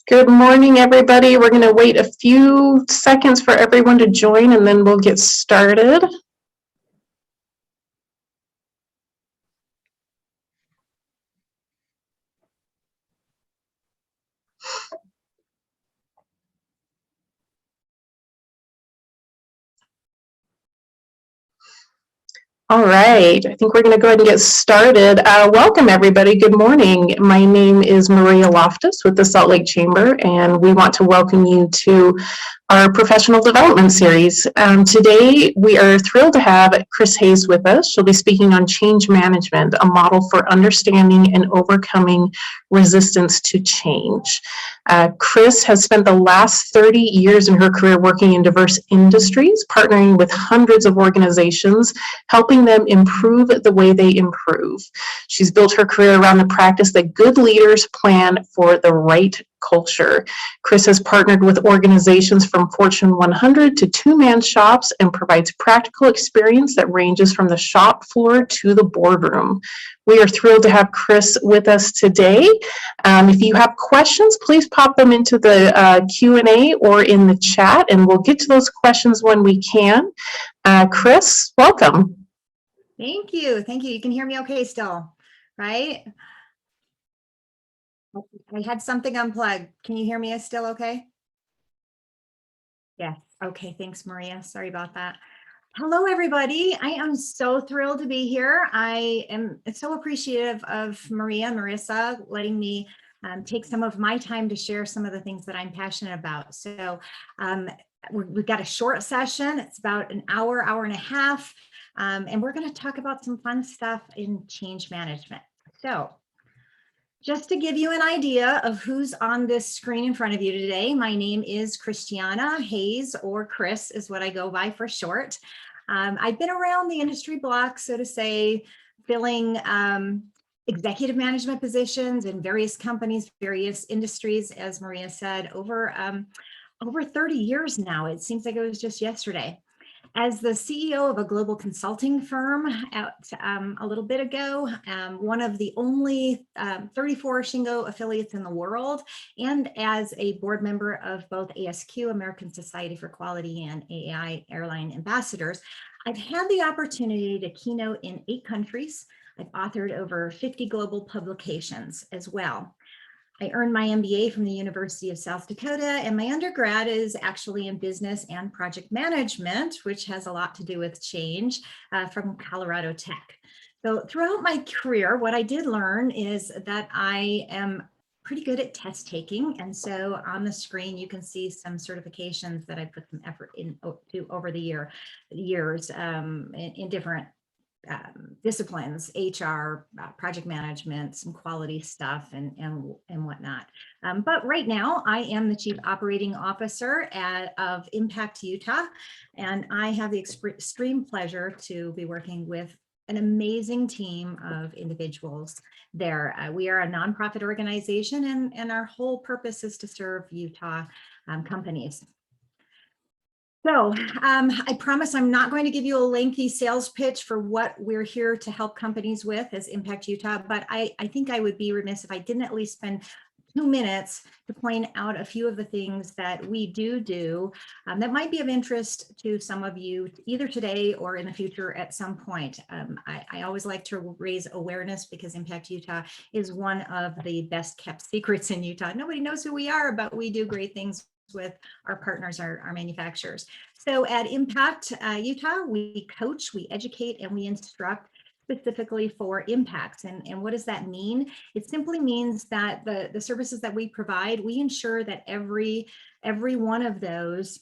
Good morning, everybody. We're going to wait a few seconds for everyone to join, and then we'll get started. All right, I think we're going to go ahead and get started. Welcome, everybody. Good morning. My name is Maria Loftus with the Salt Lake Chamber, and we want to welcome you to our professional development series. Today, we are thrilled to have Chris Hayes with us. She'll be speaking on change management, a model for understanding and overcoming resistance to change. Chris has spent the last 30 years in her career working in diverse industries, partnering with hundreds of organizations, helping them improve the way they improve. She's built her career around the practice that good leaders plan for the right culture. Chris has partnered with organizations from Fortune 100 to two-man shops and provides practical experience that ranges from the shop floor to the boardroom. We are thrilled to have Chris with us today. If you have questions, please pop them into the Q&A or in the chat, and we'll get to those questions when we can. Chris, welcome. Thank you. Thank you. You can hear me okay still, right? I had something unplugged. Can you hear me still okay? Yes. Okay. Thanks, Maria. Sorry about that. Hello, everybody. I am so thrilled to be here. I am so appreciative of Maria and Marissa letting me take some of my time to share some of the things that I'm passionate about. So we've got a short session. It's about an hour, hour and a half. And we're going to talk about some fun stuff in change management. So just to give you an idea of who's on this screen in front of you today, my name is Christiana Hayes, or Chris is what I go by for short. I've been around the industry block, so to say, filling executive management positions in various companies, various industries, as Maria said, over 30 years now. It seems like it was just yesterday. As the CEO of a global consulting firm a little bit ago, one of the only 34 Shingo affiliates in the world, and as a board member of both ASQ, American Society for Quality, and AAI Airline Ambassadors, I've had the opportunity to keynote in 8 countries. I've authored over 50 global publications as well. I earned my MBA from the University of South Dakota, and my undergrad is actually in business and project management, which has a lot to do with change, from Colorado Tech. So throughout my career, what I did learn is that I am pretty good at test taking. And so on the screen, you can see some certifications that I put some effort into over the years in different disciplines, HR, project management, some quality stuff, and whatnot. But right now, I am the Chief Operating Officer of Impact Utah, and I have the extreme pleasure to be working with an amazing team of individuals there. We are a nonprofit organization, and our whole purpose is to serve Utah companies. So I promise I'm not going to give you a lengthy sales pitch for what we're here to help companies with as Impact Utah, but I think I would be remiss if I didn't at least spend 2 minutes to point out a few of the things that we do that might be of interest to some of you, either today or in the future at some point. I always like to raise awareness because Impact Utah is one of the best kept secrets in Utah. Nobody knows who we are, but we do great things with our partners, our manufacturers. So at Impact Utah, we coach, we educate, and we instruct specifically for impacts. And what does that mean? It simply means that the services that we provide, we ensure that every one of those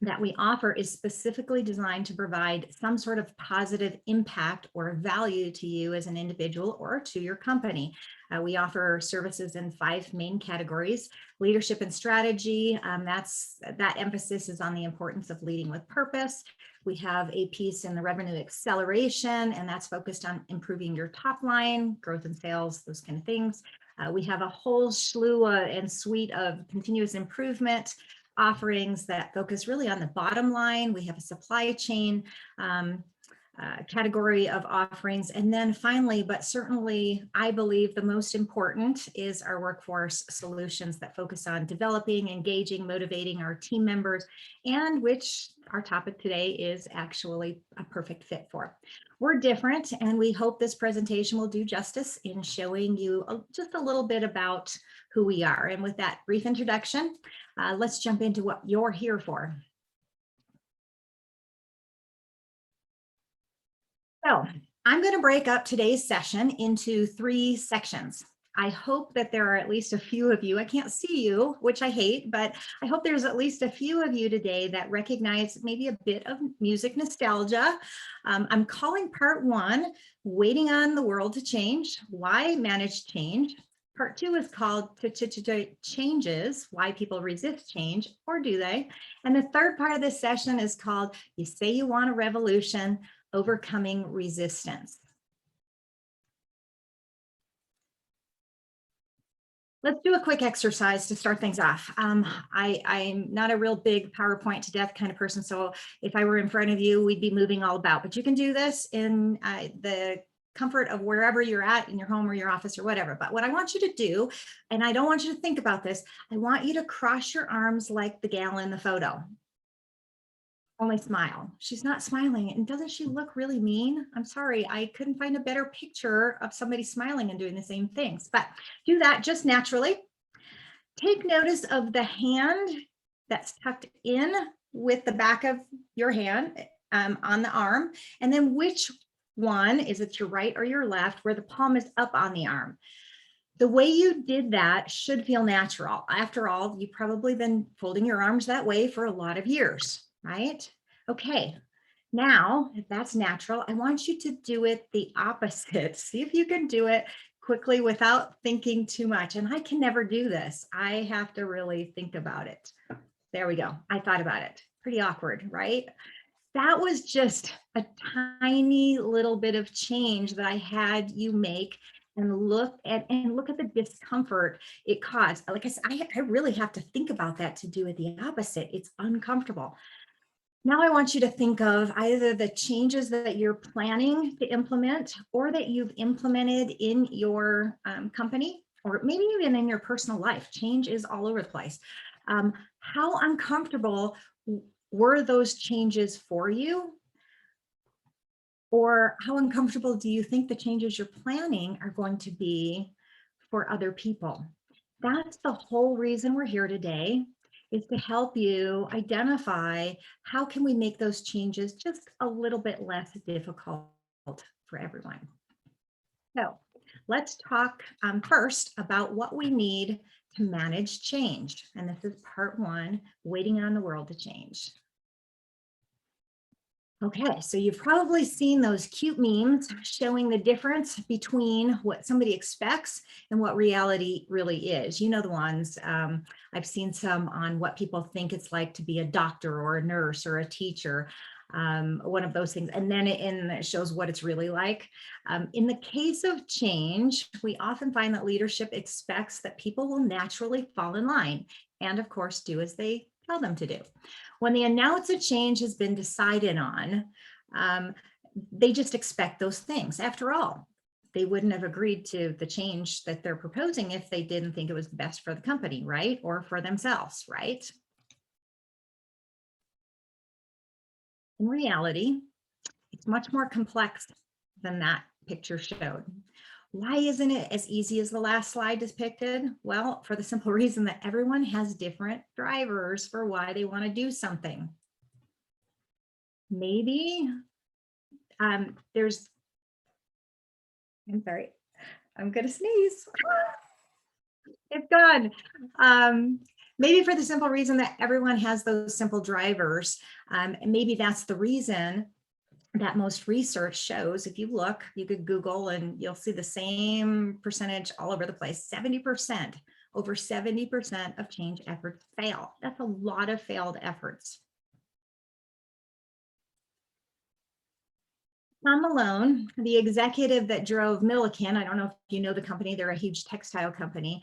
that we offer is specifically designed to provide some sort of positive impact or value to you as an individual or to your company. We offer services in 5 main categories: leadership and strategy. That emphasis is on the importance of leading with purpose. We have a piece in the revenue acceleration, and that's focused on improving your top line, growth in sales, those kind of things. We have a whole slew and suite of continuous improvement offerings that focus really on the bottom line. We have a supply chain category of offerings. And then finally, but certainly I believe the most important, is our workforce solutions that focus on developing, engaging, motivating our team members, and which our topic today is actually a perfect fit for. We're different, and we hope this presentation will do justice in showing you just a little bit about who we are. And with that brief introduction, let's jump into what you're here for. So I'm going to break up today's session into 3 sections. I hope that there are at least a few of you, I can't see you, which I hate, but I hope there's at least a few of you today that recognize maybe a bit of music nostalgia. I'm calling part 1, Waiting on the World to Change, Why Manage Change. Part 2 is called Changes, Why People Resist Change, or do they? And the third part of this session is called You Say You Want a Revolution, Overcoming Resistance. Let's do a quick exercise to start things off. I'm not a real big PowerPoint to death kind of person, so if I were in front of you, we'd be moving all about. But you can do this in the comfort of wherever you're at, in your home or your office or whatever. But what I want you to do, and I don't want you to think about this, I want you to cross your arms like the gal in the photo. Only smile. She's not smiling. And doesn't she look really mean? I'm sorry, I couldn't find a better picture of somebody smiling and doing the same things, but do that just naturally. Take notice of the hand that's tucked in with the back of your hand on the arm. And then which one, is it your right or your left, where the palm is up on the arm? The way you did that should feel natural. After all, you've probably been folding your arms that way for a lot of years, right? Okay, now if that's natural, I want you to do it the opposite. See if you can do it quickly without thinking too much. And I can never do this. I have to really think about it. There we go. I thought about it. Pretty awkward, right? That was just a tiny little bit of change that I had you make, and look at the discomfort it caused. Like I said, I really have to think about that to do it the opposite. It's uncomfortable. Now I want you to think of either the changes that you're planning to implement or that you've implemented in your company, or maybe even in your personal life. Change is all over the place. How uncomfortable were those changes for you? Or how uncomfortable do you think the changes you're planning are going to be for other people? That's the whole reason we're here today, is to help you identify how can we make those changes just a little bit less difficult for everyone. So let's talk first about what we need to manage change. And this is part 1, Waiting on the World to Change. Okay, so you've probably seen those cute memes showing the difference between what somebody expects and what reality really is. You know the ones. I've seen some on what people think it's like to be a doctor or a nurse or a teacher, one of those things. And then it shows what it's really like. In the case of change, we often find that leadership expects that people will naturally fall in line and, of course, do as they tell them to do. When they announce a change has been decided on, they just expect those things. After all, they wouldn't have agreed to the change that they're proposing if they didn't think it was best for the company, right? Or for themselves, right? In reality, it's much more complex than that picture showed. Why isn't it as easy as the last slide depicted? Well, for the simple reason that everyone has different drivers for why they want to do something. Maybe I'm sorry, I'm gonna sneeze. It's gone. Maybe for the simple reason that everyone has those simple drivers. And maybe that's the reason that most research shows, if you look, you could Google and you'll see the same percentage all over the place. 70%, over 70% of change efforts fail. That's a lot of failed efforts. Tom Malone, the executive that drove Milliken, I don't know if you know the company, they're a huge textile company.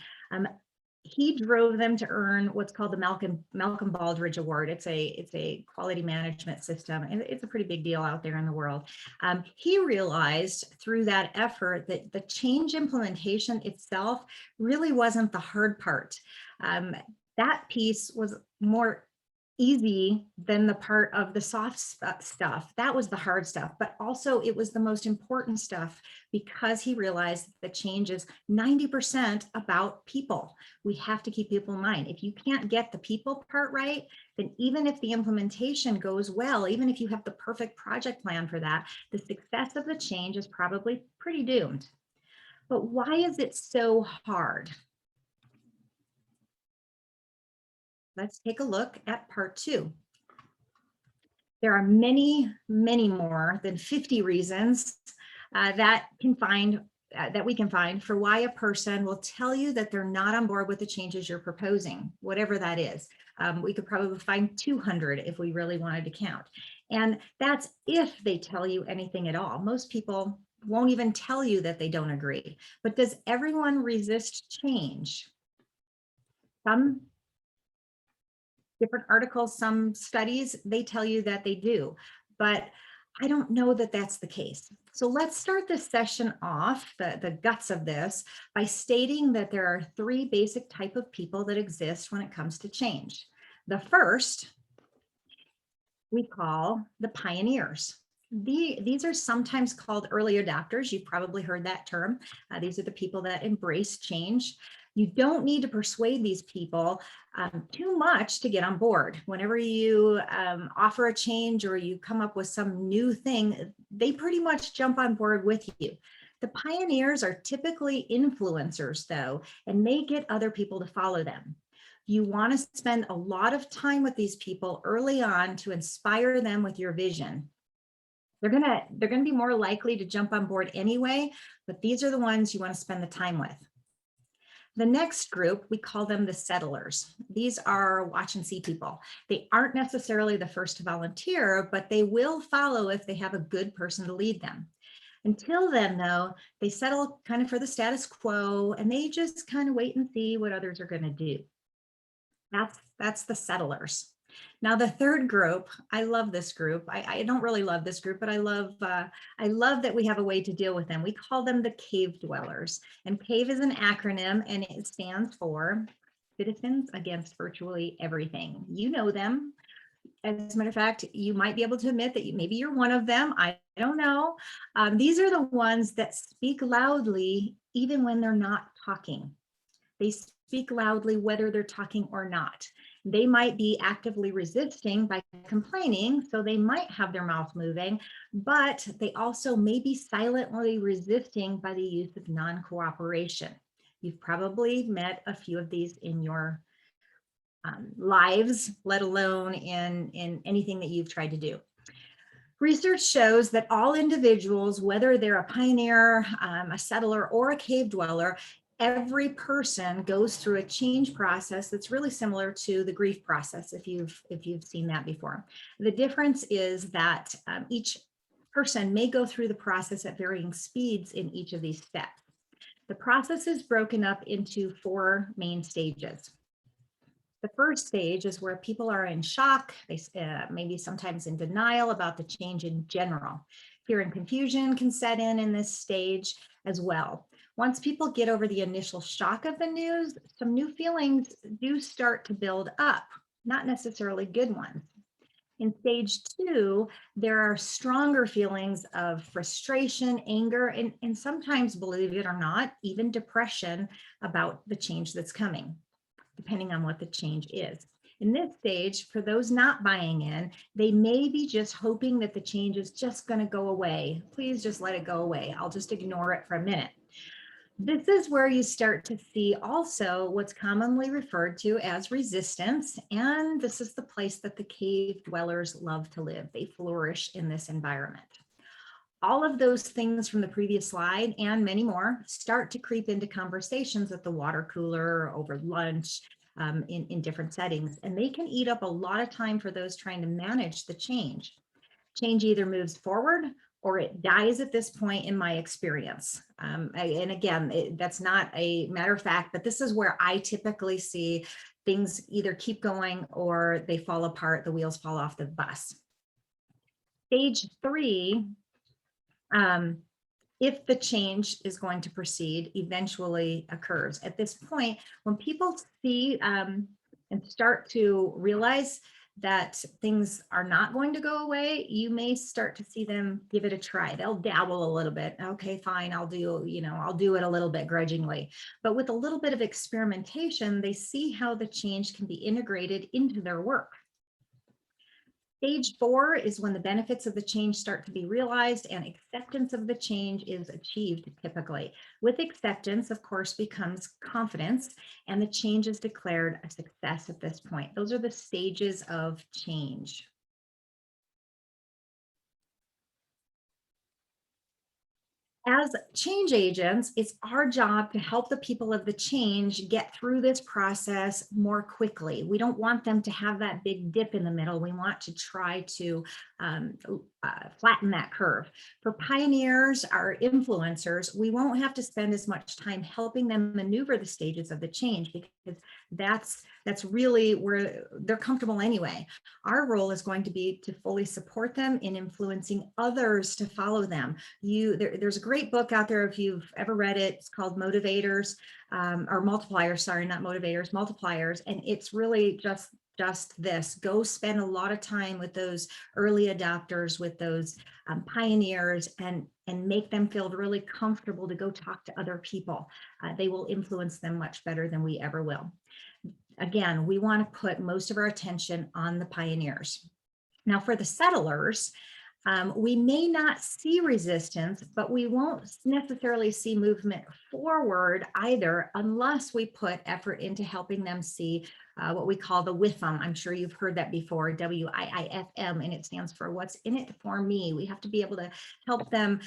he drove them to earn what's called the Malcolm Baldrige Award. It's a quality management system, and it's a pretty big deal out there in the world. He realized through that effort that the change implementation itself really wasn't the hard part. That piece was more easy than the part of the soft stuff. That was the hard stuff, but also it was the most important stuff because he realized that change is 90% about people. We have to keep people in mind. If you can't get the people part right, then even if the implementation goes well, even if you have the perfect project plan for that, the success of the change is probably pretty doomed. But why is it so hard? Let's take a look at part 2. There are many, many more than 50 reasons that we can find for why a person will tell you that they're not on board with the changes you're proposing, whatever that is. We could probably find 200 if we really wanted to count. And that's if they tell you anything at all. Most people won't even tell you that they don't agree. But does everyone resist change? Some different articles, some studies, they tell you that they do, but I don't know that that's the case. So let's start this session off, the guts of this, by stating that there are 3 basic types of people that exist when it comes to change. The first we call the pioneers. These are sometimes called early adopters. You've probably heard that term. These are the people that embrace change. You don't need to persuade these people too much to get on board. Whenever you offer a change or you come up with some new thing, they pretty much jump on board with you. The pioneers are typically influencers though, and they get other people to follow them. You want to spend a lot of time with these people early on to inspire them with your vision. They're gonna be more likely to jump on board anyway, but these are the ones you want to spend the time with. The next group, we call them the settlers. These are watch and see people. They aren't necessarily the first to volunteer, but they will follow if they have a good person to lead them. Until then, though, they settle kind of for the status quo and they just kind of wait and see what others are going to do. That's the settlers. Now, the third group, I love this group. I don't really love this group, but I love that we have a way to deal with them. We call them the cave dwellers. And CAVE is an acronym and it stands for Citizens Against Virtually Everything. You know them. As a matter of fact, you might be able to admit that maybe you're one of them. I don't know. These are the ones that speak loudly even when they're not talking. They speak loudly whether they're talking or not. They might be actively resisting by complaining, so they might have their mouth moving, but they also may be silently resisting by the use of non-cooperation. You've probably met a few of these in your lives, let alone in anything that you've tried to do. Research shows that all individuals, whether they're a pioneer, a settler, or a cave dweller, every person goes through a change process that's really similar to the grief process, if you've seen that before. The difference is that each person may go through the process at varying speeds in each of these steps. The process is broken up into 4 main stages. The first stage is where people are in shock, they maybe sometimes in denial about the change in general. Fear and confusion can set in this stage as well. Once people get over the initial shock of the news, some new feelings do start to build up, not necessarily good ones. In stage 2, there are stronger feelings of frustration, anger, and sometimes, believe it or not, even depression about the change that's coming, depending on what the change is. In this stage, for those not buying in, they may be just hoping that the change is just going to go away. Please just let it go away. I'll just ignore it for a minute. This is where you start to see also what's commonly referred to as resistance, and this is the place that the cave dwellers love to live. They flourish in this environment. All of those things from the previous slide and many more start to creep into conversations at the water cooler, over lunch, in different settings, and they can eat up a lot of time for those trying to manage the change. Change either moves forward or it dies at this point in my experience. And again, that's not a matter of fact, but this is where I typically see things either keep going or they fall apart, the wheels fall off the bus. Stage 3, if the change is going to proceed, eventually occurs. At this point, when people see and start to realize that things are not going to go away, you may start to see them give it a try. They'll dabble a little bit. Okay, fine, I'll do it a little bit grudgingly. But with a little bit of experimentation, they see how the change can be integrated into their work. Stage 4 is when the benefits of the change start to be realized and acceptance of the change is achieved typically. With acceptance, of course, becomes confidence, and the change is declared a success at this point. Those are the stages of change. As change agents, it's our job to help the people of the change get through this process more quickly. We don't want them to have that big dip in the middle. We want to try to flatten that curve. For pioneers, our influencers, we won't have to spend as much time helping them maneuver the stages of the change because that's really where they're comfortable anyway. Our role is going to be to fully support them in influencing others to follow them. There's a great book out there if you've ever read it. It's called Motivators or Multipliers. Sorry, not Motivators, Multipliers, and it's really just this. Go spend a lot of time with those early adopters, with those pioneers, and make them feel really comfortable to go talk to other people. They will influence them much better than we ever will. Again, we want to put most of our attention on the pioneers. Now, for the settlers, we may not see resistance, but we won't necessarily see movement forward either unless we put effort into helping them see what we call the WIFM. I'm sure you've heard that before, WIIFM, and it stands for what's in it for me. We have to be able to help them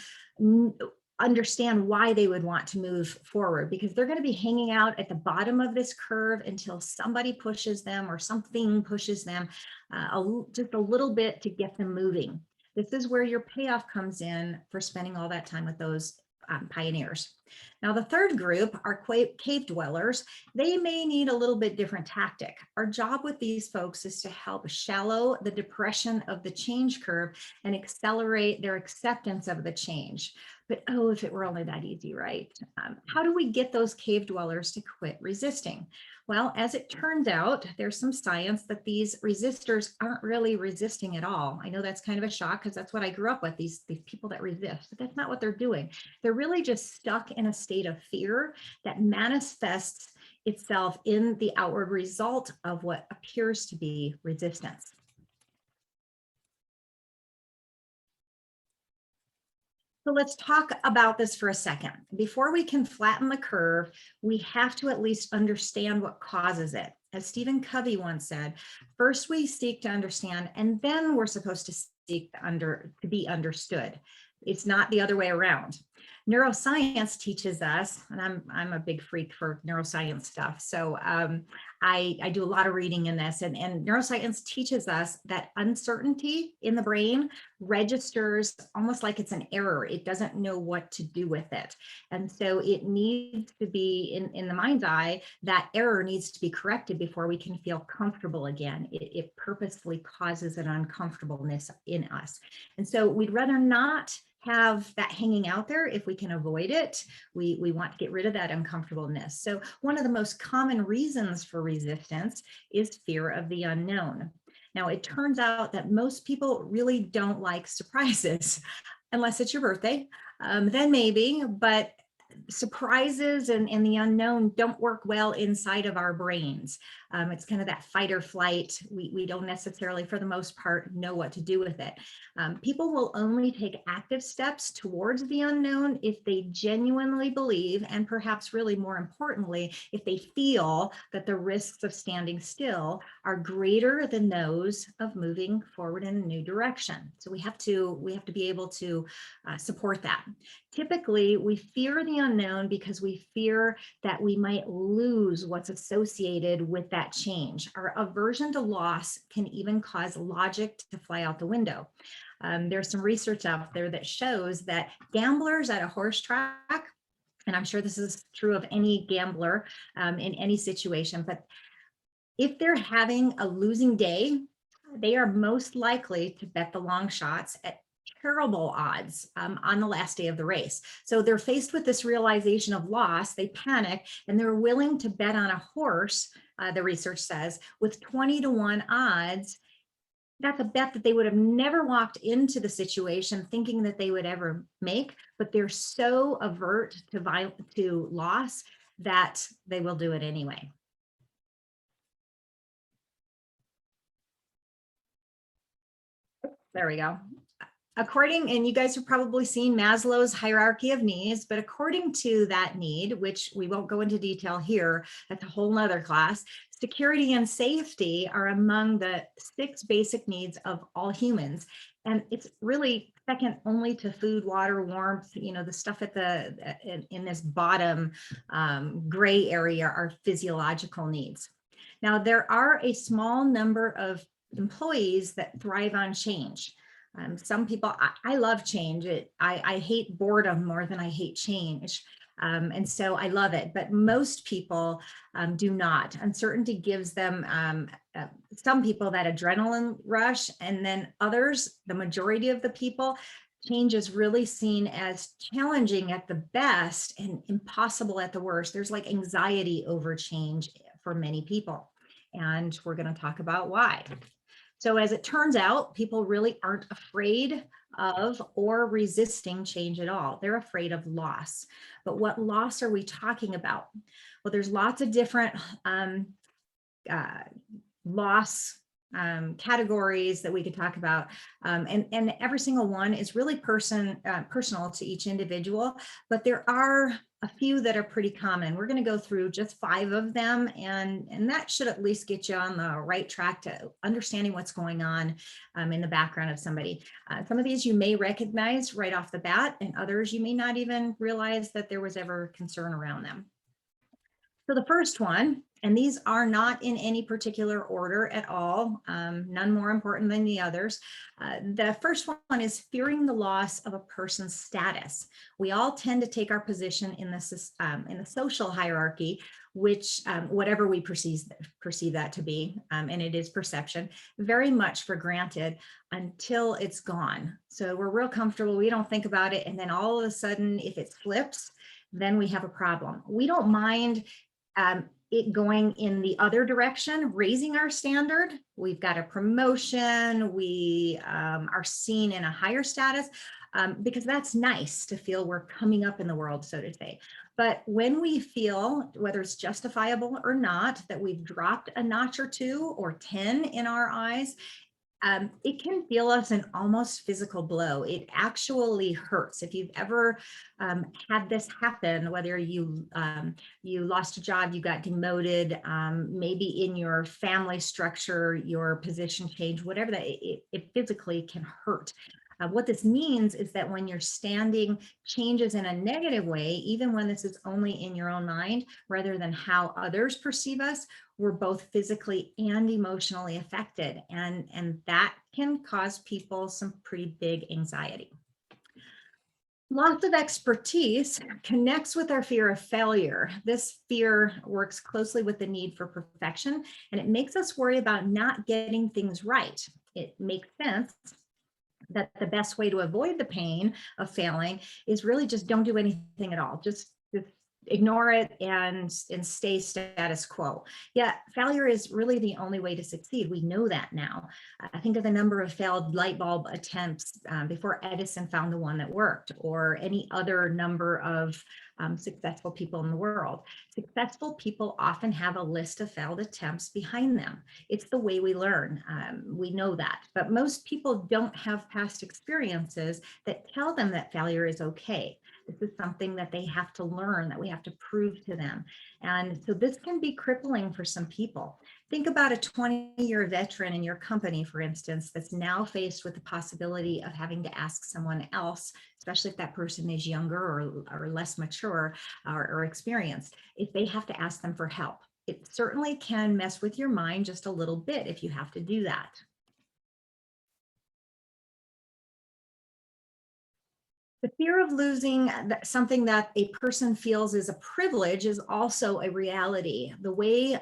understand why they would want to move forward, because they're going to be hanging out at the bottom of this curve until somebody pushes them or something pushes them just a little bit to get them moving. This is where your payoff comes in for spending all that time with those pioneers. Now, the third group are cave dwellers. They may need a little bit different tactic. Our job with these folks is to help shallow the depression of the change curve and accelerate their acceptance of the change. But oh, if it were only that easy, right? How do we get those cave dwellers to quit resisting? Well, as it turns out, there's some science that these resistors aren't really resisting at all. I know that's kind of a shock because that's what I grew up with, these people that resist, but that's not what they're doing. They're really just stuck in a state of fear that manifests itself in the outward result of what appears to be resistance. So let's talk about this for a second. Before we can flatten the curve, we have to at least understand what causes it. As Stephen Covey once said, first we seek to understand, and then we're supposed to seek to be understood. It's not the other way around. Neuroscience teaches us, and I'm a big freak for neuroscience stuff, so I do a lot of reading in this, and neuroscience teaches us that uncertainty in the brain registers almost like it's an error. It doesn't know what to do with it. And so it needs to be, in the mind's eye, that error needs to be corrected before we can feel comfortable again. It purposefully causes an uncomfortableness in us. And so we'd rather not have that hanging out there if we can avoid it. We want to get rid of that uncomfortableness. So one of the most common reasons for resistance is fear of the unknown. Now, it turns out that most people really don't like surprises, unless it's your birthday, then maybe, but surprises and the unknown don't work well inside of our brains. It's kind of that fight or flight. We don't necessarily, for the most part, know what to do with it. People will only take active steps towards the unknown if they genuinely believe, and perhaps really more importantly, if they feel that the risks of standing still are greater than those of moving forward in a new direction. So we have to be able to support that. Typically, we fear the unknown because we fear that we might lose what's associated with that change. Our aversion to loss can even cause logic to fly out the window. There's some research out there that shows that gamblers at a horse track, and I'm sure this is true of any gambler in any situation, but if they're having a losing day, they are most likely to bet the long shots at terrible odds on the last day of the race. So they're faced with this realization of loss, they panic, and they're willing to bet on a horse, the research says, with 20-to-1 odds. That's a bet that they would have never walked into the situation thinking that they would ever make, but they're so avert to loss that they will do it anyway. There we go. According, and you guys have probably seen Maslow's hierarchy of needs, but according to that need, which we won't go into detail here, that's a whole nother class, security and safety are among the 6 basic needs of all humans. And it's really second only to food, water, warmth, the stuff at in this bottom gray area are physiological needs. Now, there are a small number of employees that thrive on change. Some people, I love change. I hate boredom more than I hate change. And so I love it, but most people do not. Uncertainty gives them, some people, that adrenaline rush, and then others, the majority of the people, change is really seen as challenging at the best and impossible at the worst. There's like anxiety over change for many people, and we're going to talk about why. So as it turns out, people really aren't afraid of or resisting change at all. They're afraid of loss. But what loss are we talking about? Well, there's lots of different loss categories that we could talk about. And every single one is really personal to each individual, but there are a few that are pretty common. We're going to go through just 5 of them, and that should at least get you on the right track to understanding what's going on in the background of somebody. Some of these you may recognize right off the bat, and others you may not even realize that there was ever concern around them. So the first one, and these are not in any particular order at all, none more important than the others. The first one is fearing the loss of a person's status. We all tend to take our position in the social hierarchy, which whatever we perceive that to be, and it is perception, very much for granted until it's gone. So we're real comfortable, we don't think about it, and then all of a sudden, if it flips, then we have a problem. We don't mind it going in the other direction, raising our standard. We've got a promotion, we are seen in a higher status, because that's nice to feel we're coming up in the world, so to say. But when we feel, whether it's justifiable or not, that we've dropped a notch or 2 or 10 in our eyes, it can feel us an almost physical blow. It actually hurts. If you've ever had this happen, whether you lost a job, you got demoted, maybe in your family structure, your position changed, whatever that, it physically can hurt. What this means is that when your standing changes in a negative way, even when this is only in your own mind, rather than how others perceive us, we're both physically and emotionally affected. And that can cause people some pretty big anxiety. Loss of expertise connects with our fear of failure. This fear works closely with the need for perfection, and it makes us worry about not getting things right. It makes sense that the best way to avoid the pain of failing is really just don't do anything at all. Just ignore it and stay status quo. Yeah, failure is really the only way to succeed. We know that now. I think of the number of failed light bulb attempts before Edison found the one that worked, or any other number of successful people in the world. Successful people often have a list of failed attempts behind them. It's the way we learn. We know that, but most people don't have past experiences that tell them that failure is okay. This is something that they have to learn, that we have to prove to them. And so this can be crippling for some people. Think about a 20-year veteran in your company, for instance, that's now faced with the possibility of having to ask someone else, especially if that person is younger or less mature or experienced, if they have to ask them for help. It certainly can mess with your mind just a little bit if you have to do that. The fear of losing something that a person feels is a privilege is also a reality. The way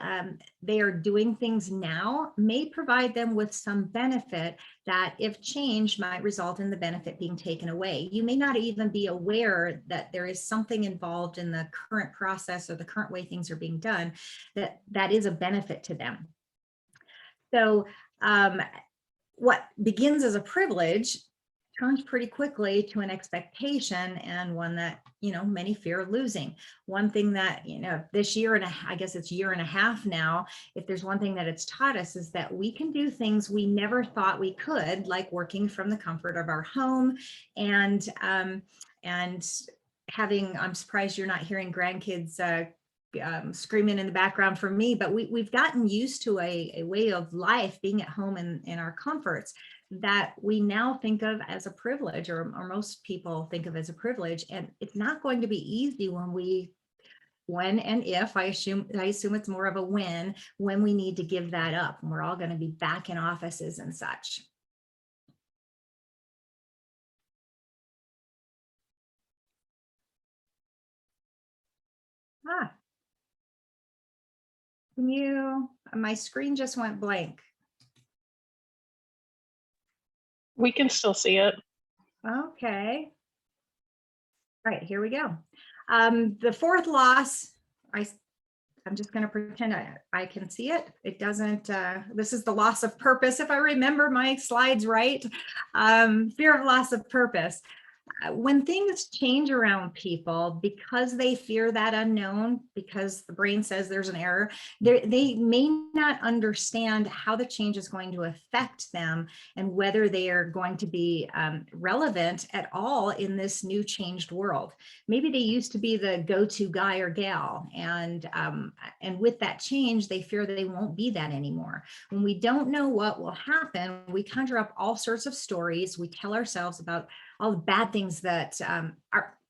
they are doing things now may provide them with some benefit that, if changed, might result in the benefit being taken away. You may not even be aware that there is something involved in the current process or the current way things are being done that is a benefit to them. So what begins as a privilege turns pretty quickly to an expectation, and one that, many fear losing. One thing that, this year and I guess it's year and a half now, if there's one thing that it's taught us is that we can do things we never thought we could, like working from the comfort of our home and having, I'm surprised you're not hearing grandkids screaming in the background for me, but we've gotten used to a way of life being at home in our comforts that we now think of as a privilege, or most people think of as a privilege. And it's not going to be easy when and if, I assume it's more of a when we need to give that up, and we're all going to be back in offices and such. My screen just went blank. We can still see it. Okay. All right, here we go. The fourth loss, I'm just going to pretend I can see it. It doesn't, this is the loss of purpose, if I remember my slides right. Fear of loss of purpose. When things change around people because they fear that unknown, because the brain says there's an error, they may not understand how the change is going to affect them and whether they are going to be relevant at all in this new changed world. Maybe they used to be the go-to guy or gal, and with that change, they fear that they won't be that anymore. When we don't know what will happen, we conjure up all sorts of stories. We tell ourselves about all the bad things that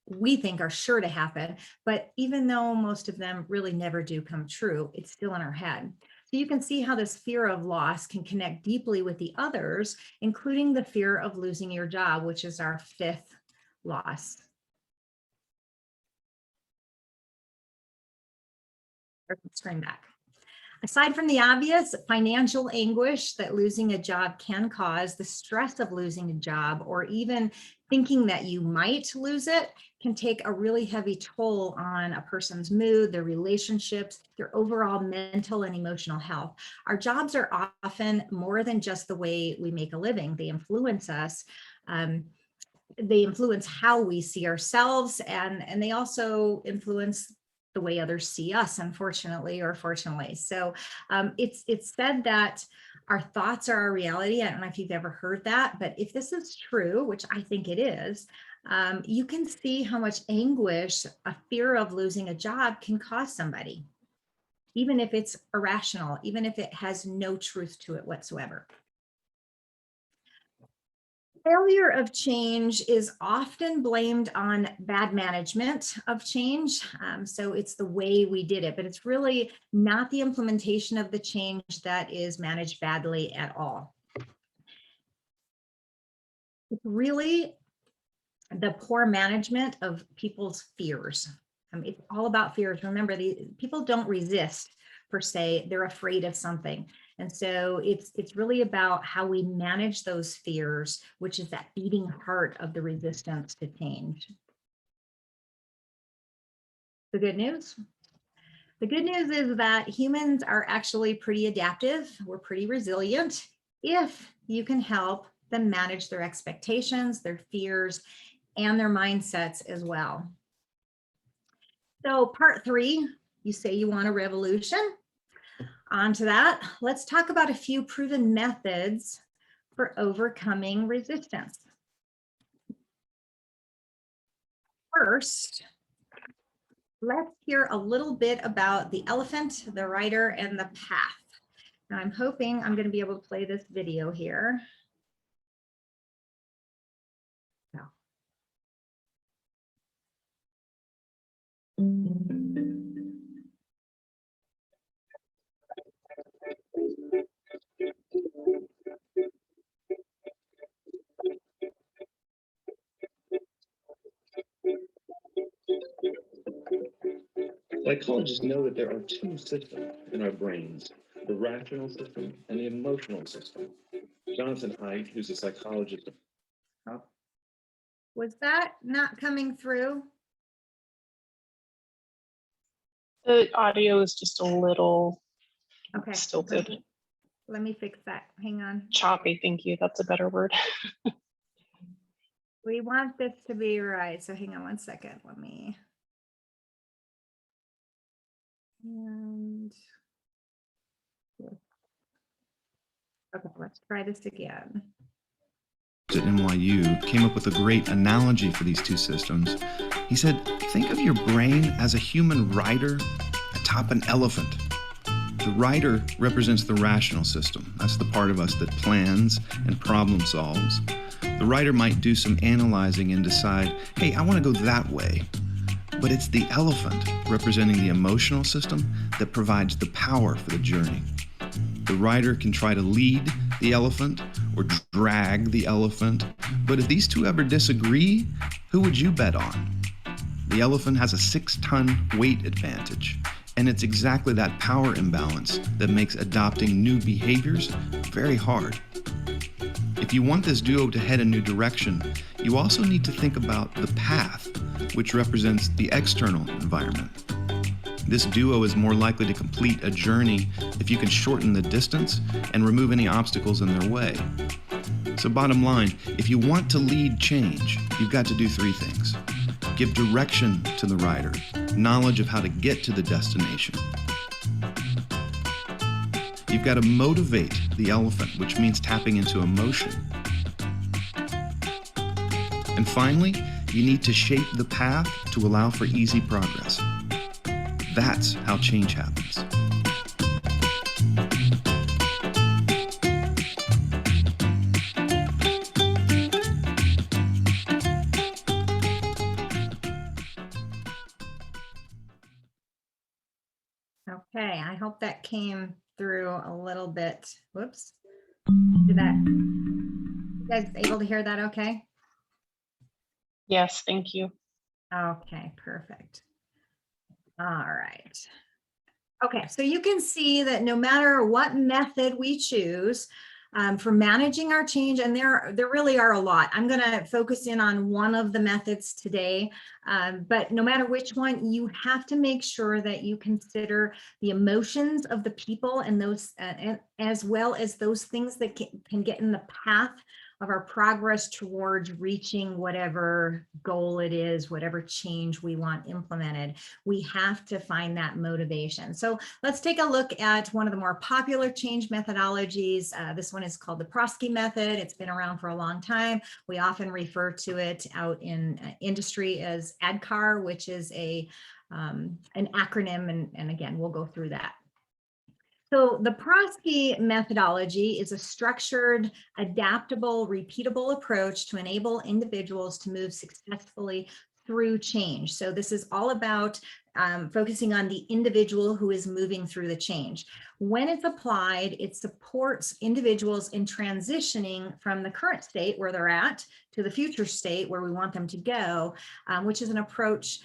we think are sure to happen, but even though most of them really never do come true, it's still in our head. So you can see how this fear of loss can connect deeply with the others, including the fear of losing your job, which is our fifth loss. Screen back. Aside from the obvious financial anguish that losing a job can cause, the stress of losing a job, or even thinking that you might lose it, can take a really heavy toll on a person's mood, their relationships, their overall mental and emotional health. Our jobs are often more than just the way we make a living. They influence us. They influence how we see ourselves, and they also influence the way others see us, unfortunately or fortunately. So it's said that our thoughts are our reality. I don't know if you've ever heard that, but if this is true, which I think it is, you can see how much anguish a fear of losing a job can cause somebody, even if it's irrational, even if it has no truth to it whatsoever. Failure of change is often blamed on bad management of change. So it's the way we did it, but it's really not the implementation of the change that is managed badly at all. It's really the poor management of people's fears. It's all about fears. Remember, people don't resist per se, they're afraid of something. And so it's really about how we manage those fears, which is that beating heart of the resistance to change. The good news? The good news is that humans are actually pretty adaptive. We're pretty resilient if you can help them manage their expectations, their fears, and their mindsets as well. So part 3, you say you want a revolution. On to that, let's talk about a few proven methods for overcoming resistance. First, let's hear a little bit about the elephant, the rider, and the path. Now I'm hoping I'm going to be able to play this video here. Psychologists know that there are two systems in our brains, the rational system and the emotional system. Jonathan Haidt, who's a psychologist. Oh. Was that not coming through? The audio is just a little Okay. stilted. Let me fix that. Hang on. Choppy, thank you. That's a better word. We want this to be right. So hang on one second. Let me. And okay, let's try this again. At NYU came up with a great analogy for these two systems. He said, think of your brain as a human rider atop an elephant. The rider represents the rational system. That's the part of us that plans and problem solves. The rider might do some analyzing and decide, hey, I want to go that way. But it's the elephant, representing the emotional system, that provides the power for the journey. The rider can try to lead the elephant or drag the elephant, but if these two ever disagree, who would you bet on? The elephant has a 6-ton weight advantage, and it's exactly that power imbalance that makes adopting new behaviors very hard. If you want this duo to head a new direction, you also need to think about the path, which represents the external environment. This duo is more likely to complete a journey if you can shorten the distance and remove any obstacles in their way. So bottom line, if you want to lead change, you've got to do 3 things. Give direction to the rider, knowledge of how to get to the destination. You've got to motivate the elephant, which means tapping into emotion. And finally, you need to shape the path to allow for easy progress. That's how change happens. Okay, I hope that came through a little bit. Whoops. Did that? You guys able to hear that okay? Yes, thank you. Okay, perfect. All right. Okay, so you can see that no matter what method we choose for managing our change, and there really are a lot. I'm going to focus in on one of the methods today, but no matter which one, you have to make sure that you consider the emotions of the people and those, as well as those things that can get in the path of our progress towards reaching whatever goal it is, whatever change we want implemented. We have to find that motivation. So let's take a look at one of the more popular change methodologies. This one is called the Prosky Method. It's been around for a long time. We often refer to it out in industry as Adcar, which is an acronym, and again, we'll go through that. So the Prosky methodology is a structured, adaptable, repeatable approach to enable individuals to move successfully through change. So this is all about focusing on the individual who is moving through the change. When it's applied, it supports individuals in transitioning from the current state where they're at to the future state where we want them to go, which is an approach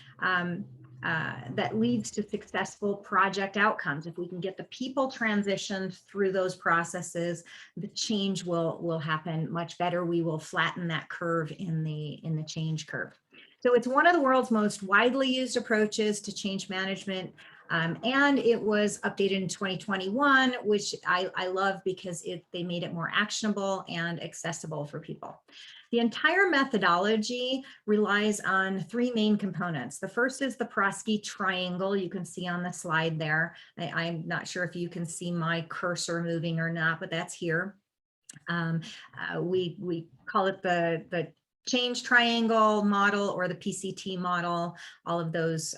that leads to successful project outcomes. If we can get the people transitioned through those processes, the change will happen much better. We will flatten that curve in the change curve. So it's one of the world's most widely used approaches to change management. And it was updated in 2021, which I love because they made it more actionable and accessible for people. The entire methodology relies on 3 main components. The first is the Prosky triangle. You can see on the slide there. I'm not sure if you can see my cursor moving or not, but that's here. We call it the change triangle model or the PCT model, all of those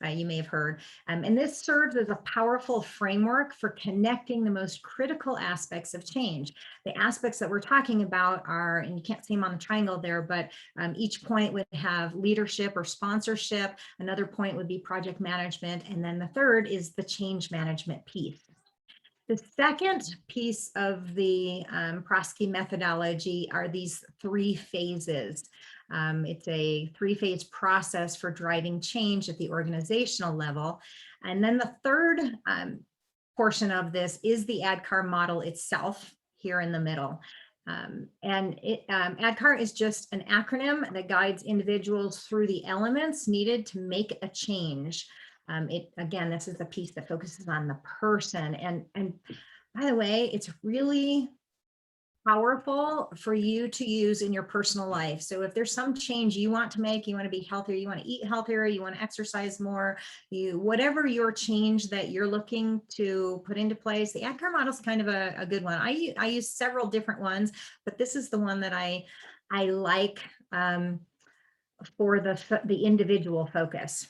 you may have heard. And this serves as a powerful framework for connecting the most critical aspects of change. The aspects that we're talking about are, and you can't see them on the triangle there, but each point would have leadership or sponsorship. Another point would be project management. And then the third is the change management piece. The second piece of the Prosky methodology are these 3 phases. It's a 3-phase process for driving change at the organizational level. And then the third portion of this is the Adcar model itself here in the middle. Adcar is just an acronym that guides individuals through the elements needed to make a change. Again, this is the piece that focuses on the person. And by the way, it's really powerful for you to use in your personal life. So if there's some change you want to make, you want to be healthier, you want to eat healthier, you want to exercise more, whatever your change that you're looking to put into place, the Adcar model is kind of a good one. I use several different ones, but this is the one that I like for the individual focus.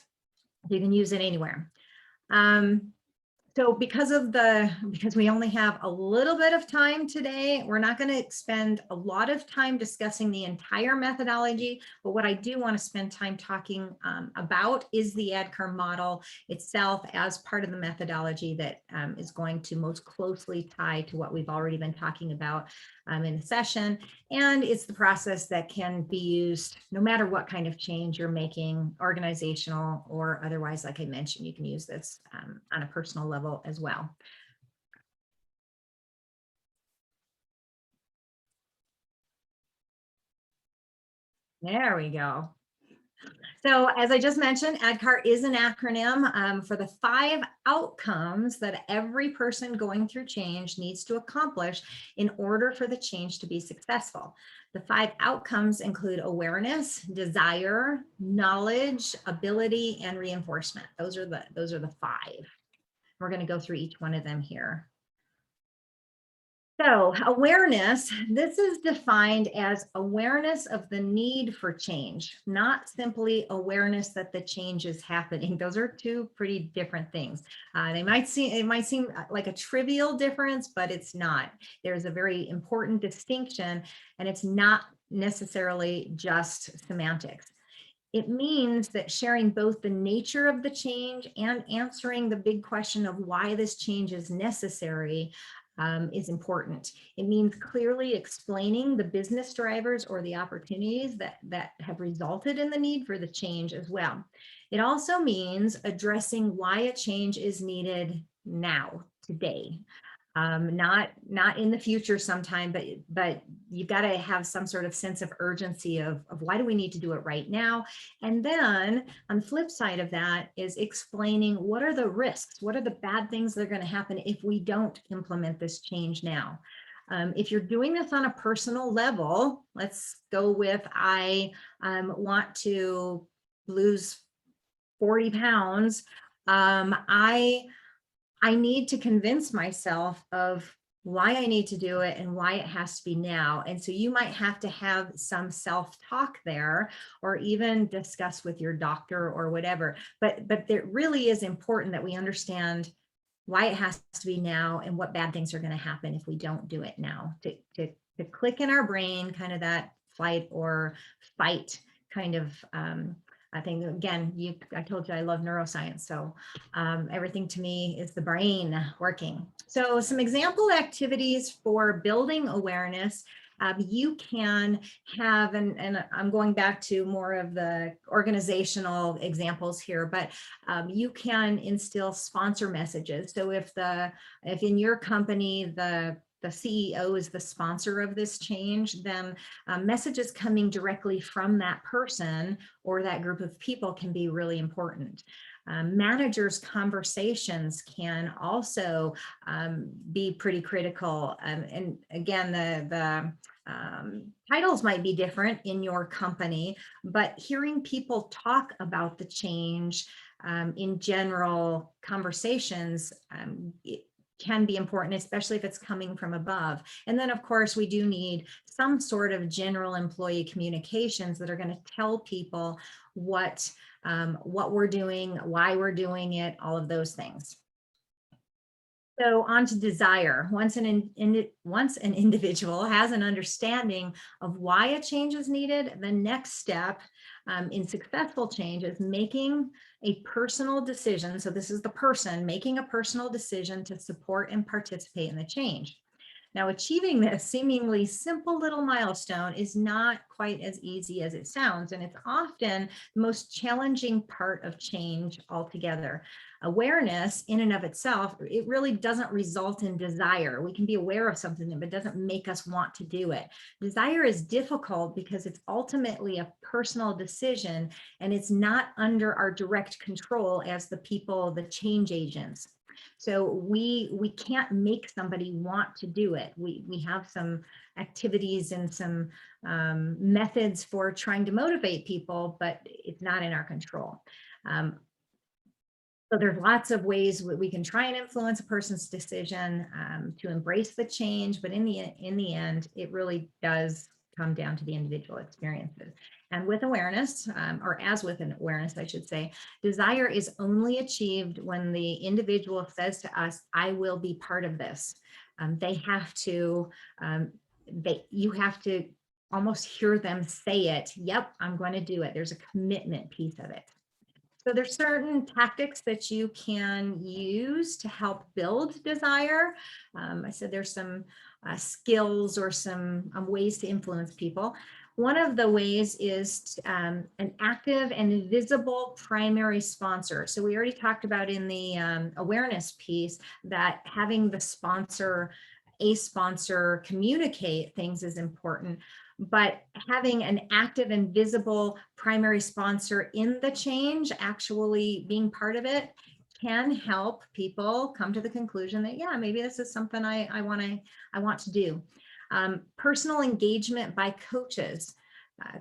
You can use it anywhere. So because we only have a little bit of time today, we're not going to spend a lot of time discussing the entire methodology, but what I do want to spend time talking about is the Adcar model itself as part of the methodology that is going to most closely tie to what we've already been talking about in the session. And it's the process that can be used no matter what kind of change you're making, organizational or otherwise. Like I mentioned, you can use this on a personal level as well. There we go. So as I just mentioned, Adcar is an acronym for the 5 outcomes that every person going through change needs to accomplish in order for the change to be successful. The 5 outcomes include awareness, desire, knowledge, ability, and reinforcement. Those are the 5. We're going to go through each one of them here. So awareness, this is defined as awareness of the need for change, not simply awareness that the change is happening. Those are 2 pretty different things. It might seem like a trivial difference, but it's not. There's a very important distinction, and it's not necessarily just semantics. It means that sharing both the nature of the change and answering the big question of why this change is necessary is important. It means clearly explaining the business drivers or the opportunities that have resulted in the need for the change as well. It also means addressing why a change is needed now, today. Not in the future sometime, but you've got to have some sort of sense of urgency of why do we need to do it right now? And then on the flip side of that is explaining what are the risks, what are the bad things that are going to happen if we don't implement this change now. If you're doing this on a personal level, let's go with I want to lose 40 pounds. I need to convince myself of why I need to do it and why it has to be now. And so you might have to have some self-talk there, or even discuss with your doctor or whatever. But it really is important that we understand why it has to be now and what bad things are going to happen if we don't do it now. To click in our brain, kind of that flight or fight kind of I think, again, I told you I love neuroscience, so everything to me is the brain working. So some example activities for building awareness. You can have, and I'm going back to more of the organizational examples here, but you can instill sponsor messages. So if in your company, the CEO is the sponsor of this change, then messages coming directly from that person or that group of people can be really important. Managers' conversations can also be pretty critical. And again, the titles might be different in your company, but hearing people talk about the change in general conversations, it can be important, especially if it's coming from above. And then, of course, we do need some sort of general employee communications that are going to tell people what we're doing, why we're doing it, all of those things. So on to desire. Once an individual has an understanding of why a change is needed, the next step in successful change is making a personal decision. So this is the person making a personal decision to support and participate in the change. Now, achieving this seemingly simple little milestone is not quite as easy as it sounds, and it's often the most challenging part of change altogether. Awareness in and of itself, it really doesn't result in desire. We can be aware of something, but it doesn't make us want to do it. Desire is difficult because it's ultimately a personal decision, and it's not under our direct control as the people, the change agents. So we can't make somebody want to do it. We have some activities and some methods for trying to motivate people, but it's not in our control. So there's lots of ways we can try and influence a person's decision to embrace the change, but in the end, it really does come down to the individual experiences. And with awareness, or as with an awareness, I should say, desire is only achieved when the individual says to us, I will be part of this. They have to, you have to almost hear them say it. Yep, I'm going to do it. There's a commitment piece of it. So there's certain tactics that you can use to help build desire. I said there's some skills or some ways to influence people. One of the ways is an active and visible primary sponsor. So we already talked about in the awareness piece that having the sponsor, a sponsor, communicate things is important. But having an active and visible primary sponsor in the change, actually being part of it, can help people come to the conclusion that, yeah, maybe this is something I want to do. Personal engagement by coaches.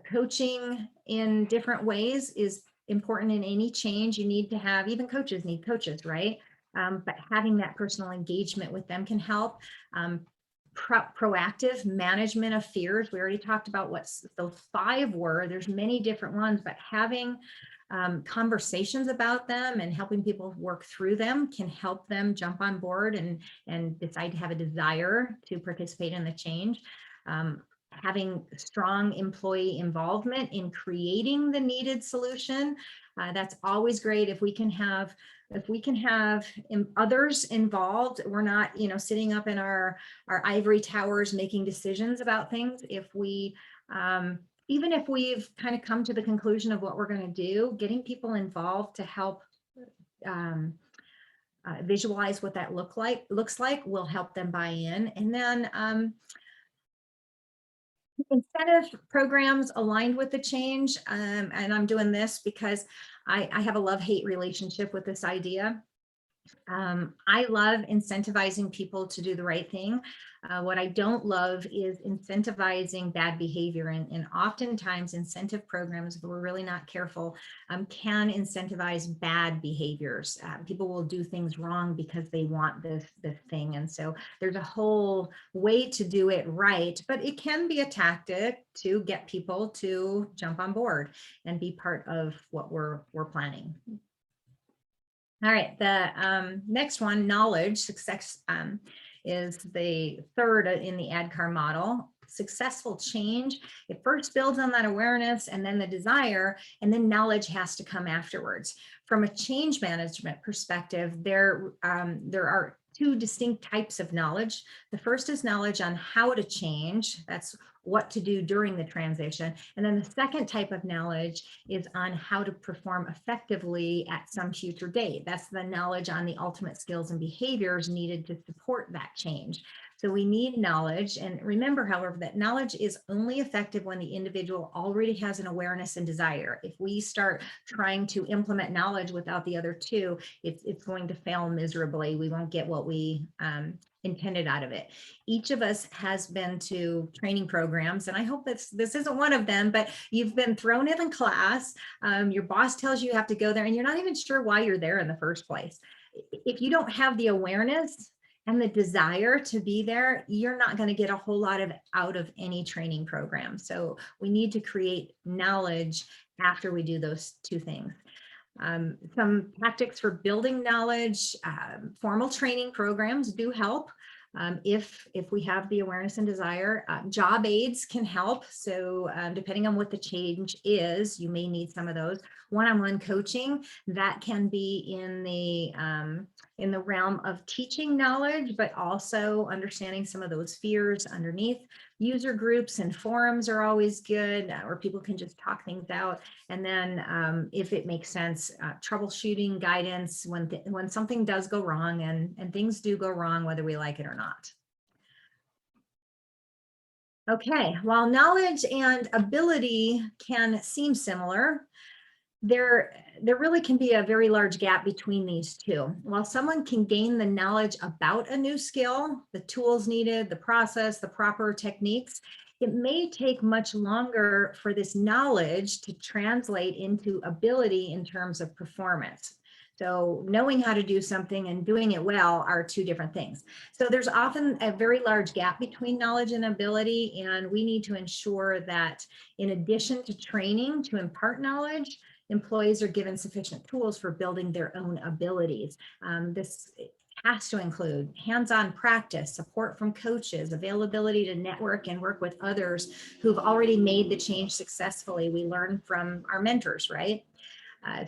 Coaching in different ways is important in any change. You need to have, even coaches need coaches, right? But having that personal engagement with them can help. Proactive management of fears. We already talked about what those 5 were. There's many different ones, but having conversations about them and helping people work through them can help them jump on board and decide to have a desire to participate in the change. Having strong employee involvement in creating the needed solution. That's always great if we can have others involved. We're not, sitting up in our ivory towers making decisions about things. If we, even if we've kind of come to the conclusion of what we're going to do, getting people involved to help visualize what that looks like will help them buy in. And then incentive programs aligned with the change. And I'm doing this because I have a love-hate relationship with this idea. I love incentivizing people to do the right thing. What I don't love is incentivizing bad behavior. And oftentimes incentive programs, if we're really not careful, can incentivize bad behaviors. People will do things wrong because they want this thing. And so there's a whole way to do it right, but it can be a tactic to get people to jump on board and be part of what we're planning. All right, the next one, knowledge success, is the third in the Adcar model. Successful change, it first builds on that awareness and then the desire, and then knowledge has to come afterwards. From a change management perspective, there are 2 distinct types of knowledge. The first is knowledge on how to change. That's what to do during the transition. And then the second type of knowledge is on how to perform effectively at some future date. That's the knowledge on the ultimate skills and behaviors needed to support that change. So we need knowledge. And remember, however, that knowledge is only effective when the individual already has an awareness and desire. If we start trying to implement knowledge without the other 2, it's going to fail miserably. We won't get what we intended out of it. Each of us has been to training programs, and I hope this isn't one of them, but you've been thrown in class. Your boss tells you have to go there and you're not even sure why you're there in the first place. If you don't have the awareness and the desire to be there, you're not going to get a whole lot out of any training program. So we need to create knowledge after we do those 2 things. Some tactics for building knowledge, formal training programs do help. If we have the awareness and desire, job aids can help. So depending on what the change is, you may need some of those. One-on-one coaching, that can be in the in the realm of teaching knowledge, but also understanding some of those fears underneath. User groups and forums are always good, where people can just talk things out. And then if it makes sense, troubleshooting guidance when something does go wrong, and things do go wrong, whether we like it or not. Okay, while knowledge and ability can seem similar, there really can be a very large gap between these two. While someone can gain the knowledge about a new skill, the tools needed, the process, the proper techniques, it may take much longer for this knowledge to translate into ability in terms of performance. So knowing how to do something and doing it well are two different things. So there's often a very large gap between knowledge and ability, and we need to ensure that in addition to training to impart knowledge, employees are given sufficient tools for building their own abilities. This has to include hands-on practice, support from coaches, availability to network and work with others who've already made the change successfully. We learn from our mentors, right?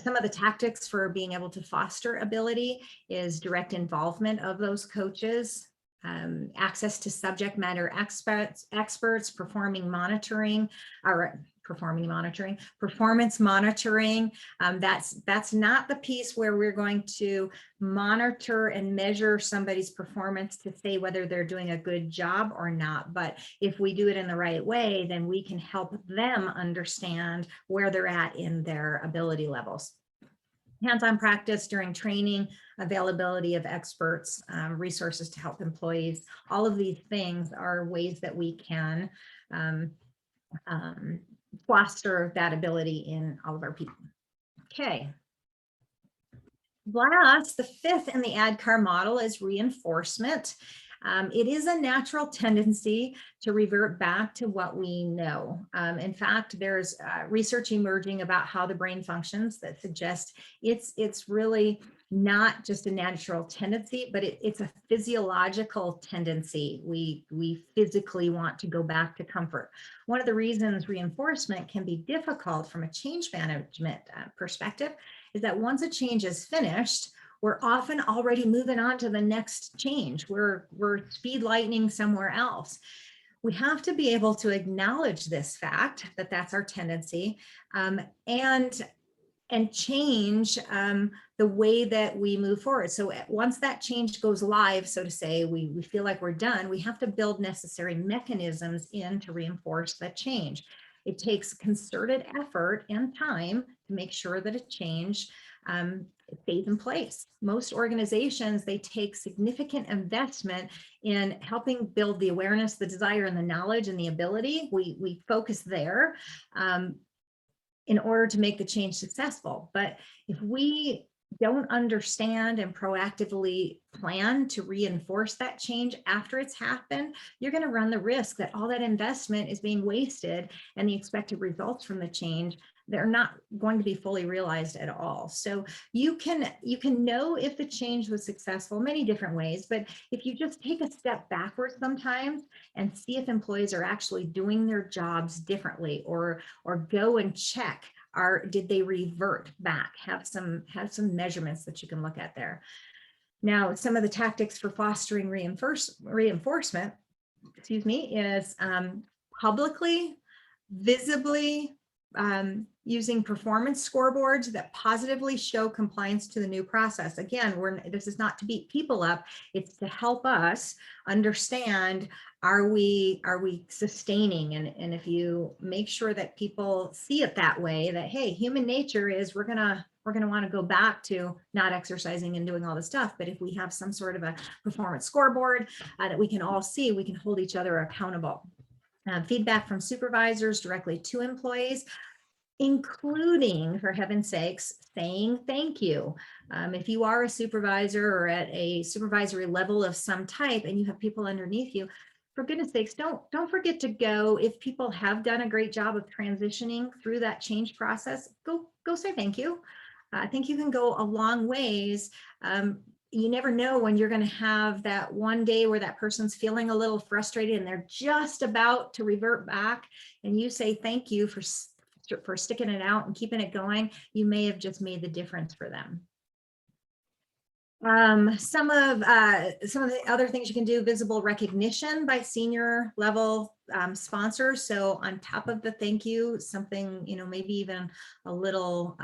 Some of the tactics for being able to foster ability is direct involvement of those coaches, access to subject matter experts, performance monitoring. That's not the piece where we're going to monitor and measure somebody's performance to say whether they're doing a good job or not. But if we do it in the right way, then we can help them understand where they're at in their ability levels. Hands-on practice during training, availability of experts, resources to help employees. All of these things are ways that we can foster that ability in all of our people. Okay. Last, the fifth in the Adcar model is reinforcement. It is a natural tendency to revert back to what we know. In fact, there's research emerging about how the brain functions that suggests it's really not just a natural tendency, but it's a physiological tendency. We physically want to go back to comfort. One of the reasons reinforcement can be difficult from a change management perspective is that once a change is finished, we're often already moving on to the next change. We're speed lightning somewhere else. We have to be able to acknowledge this fact that that's our tendency, and change the way that we move forward. So once that change goes live, so to say, we feel like we're done, we have to build necessary mechanisms in to reinforce that change. It takes concerted effort and time to make sure that a change stays in place. Most organizations, they take significant investment in helping build the awareness, the desire, and the knowledge and the ability. We focus there in order to make the change successful. But if we don't understand and proactively plan to reinforce that change after it's happened, you're going to run the risk that all that investment is being wasted and the expected results from the change, they're not going to be fully realized at all. So you can know if the change was successful many different ways, but if you just take a step backwards sometimes and see if employees are actually doing their jobs differently, or go and check, did they revert back? Have some measurements that you can look at there. Now, some of the tactics for fostering reinforcement, is publicly, visibly, using performance scoreboards that positively show compliance to the new process. Again, this is not to beat people up, it's to help us understand, are we sustaining? And if you make sure that people see it that way, that, hey, human nature is we're gonna want to go back to not exercising and doing all this stuff. But if we have some sort of a performance scoreboard that we can all see, we can hold each other accountable. Feedback from supervisors directly to employees, including, for heaven's sakes, saying thank you. If you are a supervisor or at a supervisory level of some type and you have people underneath you, for goodness sakes, don't forget to go. If people have done a great job of transitioning through that change process, go say thank you. I think you can go a long ways. You never know when you're going to have that one day where that person's feeling a little frustrated and they're just about to revert back, and you say thank you for sticking it out and keeping it going. You may have just made the difference for them. Some of the other things you can do: visible recognition by senior level sponsors. So on top of the thank you, something, maybe even a little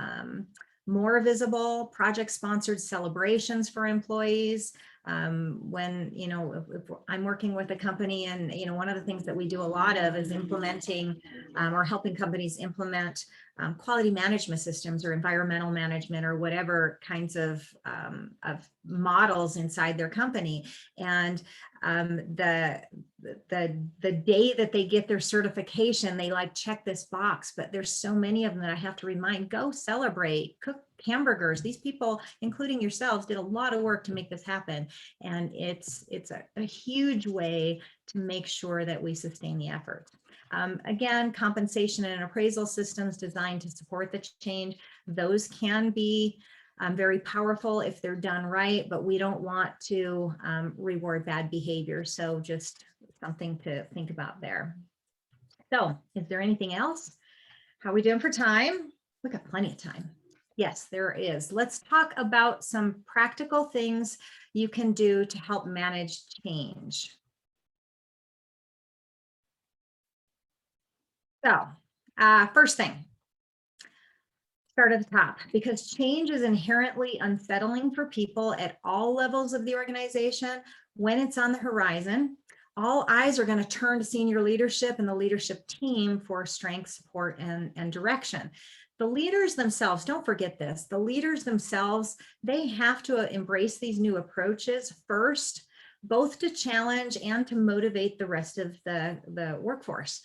more visible, project sponsored celebrations for employees. When, if I'm working with a company, and, one of the things that we do a lot of is implementing or helping companies implement quality management systems or environmental management or whatever kinds of models inside their company. And the day that they get their certification, they like check this box, but there's so many of them that I have to remind, go celebrate, cook hamburgers. These people, including yourselves, did a lot of work to make this happen. And it's a huge way to make sure that we sustain the effort. Again, compensation and appraisal systems designed to support the change. Those can be very powerful if they're done right, but we don't want to reward bad behavior. So just something to think about there. So is there anything else? How are we doing for time? We've got plenty of time. Yes, there is. Let's talk about some practical things you can do to help manage change. So first thing, start at the top, because change is inherently unsettling for people at all levels of the organization. When it's on the horizon, all eyes are going to turn to senior leadership and the leadership team for strength, support, and direction. The leaders themselves, don't forget this, the leaders themselves, they have to embrace these new approaches first, both to challenge and to motivate the rest of the workforce.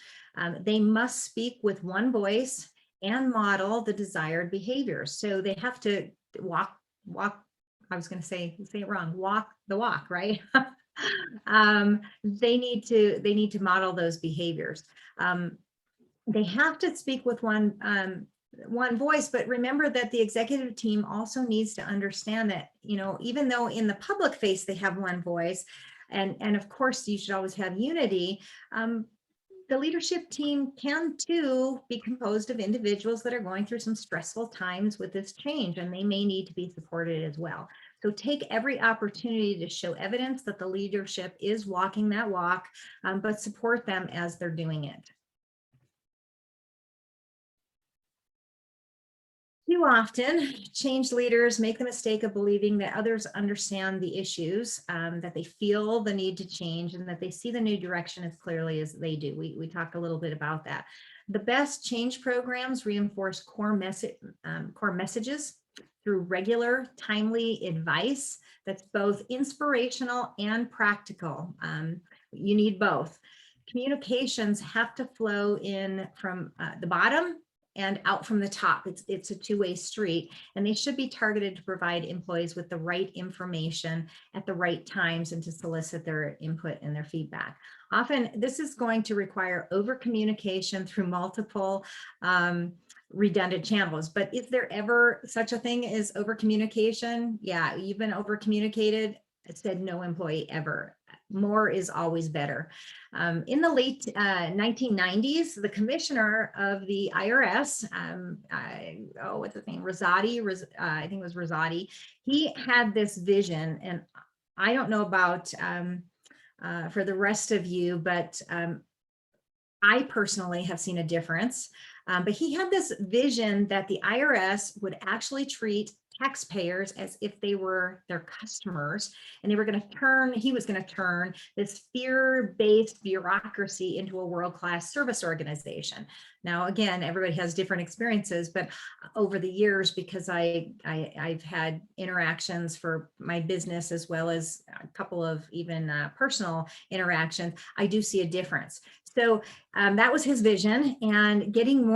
They must speak with one voice and model the desired behaviors. So they have to walk, I was going to say it wrong, walk the walk, right? They need to model those behaviors. They have to speak with one voice, but remember that the executive team also needs to understand that, even though in the public face they have one voice, and of course you should always have unity, the leadership team can too be composed of individuals that are going through some stressful times with this change, and they may need to be supported as well. So take every opportunity to show evidence that the leadership is walking that walk, but support them as they're doing it. Too often, change leaders make the mistake of believing that others understand the issues, that they feel the need to change, and that they see the new direction as clearly as they do. We talk a little bit about that. The best change programs reinforce core messages through regular, timely advice that's both inspirational and practical. You need both. Communications have to flow in from the bottom and out from the top. It's a two-way street, and they should be targeted to provide employees with the right information at the right times and to solicit their input and their feedback. Often this is going to require over communication through multiple redundant channels, but is there ever such a thing as over communication? Yeah, you've been over communicated. It said no employee ever. More is always better. In the late 1990s, the commissioner of the IRS, what's his name? Rosati, I think it was Rosati. He had this vision, and I don't know about for the rest of you, but I personally have seen a difference. But he had this vision that the IRS would actually treat taxpayers as if they were their customers, and he was going to turn this fear-based bureaucracy into a world-class service organization. Now, again, everybody has different experiences, but over the years, because I've had interactions for my business as well as a couple of even personal interactions, I do see a difference. So that was his vision, and getting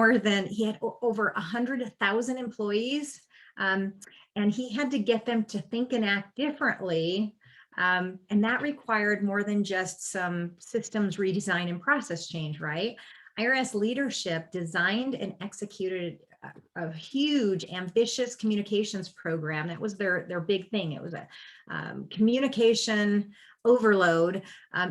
he had over 100,000 employees. And he had to get them to think and act differently. And that required more than just some systems redesign and process change, right? IRS leadership designed and executed a huge, ambitious communications program. That was their big thing. It was a communication overload,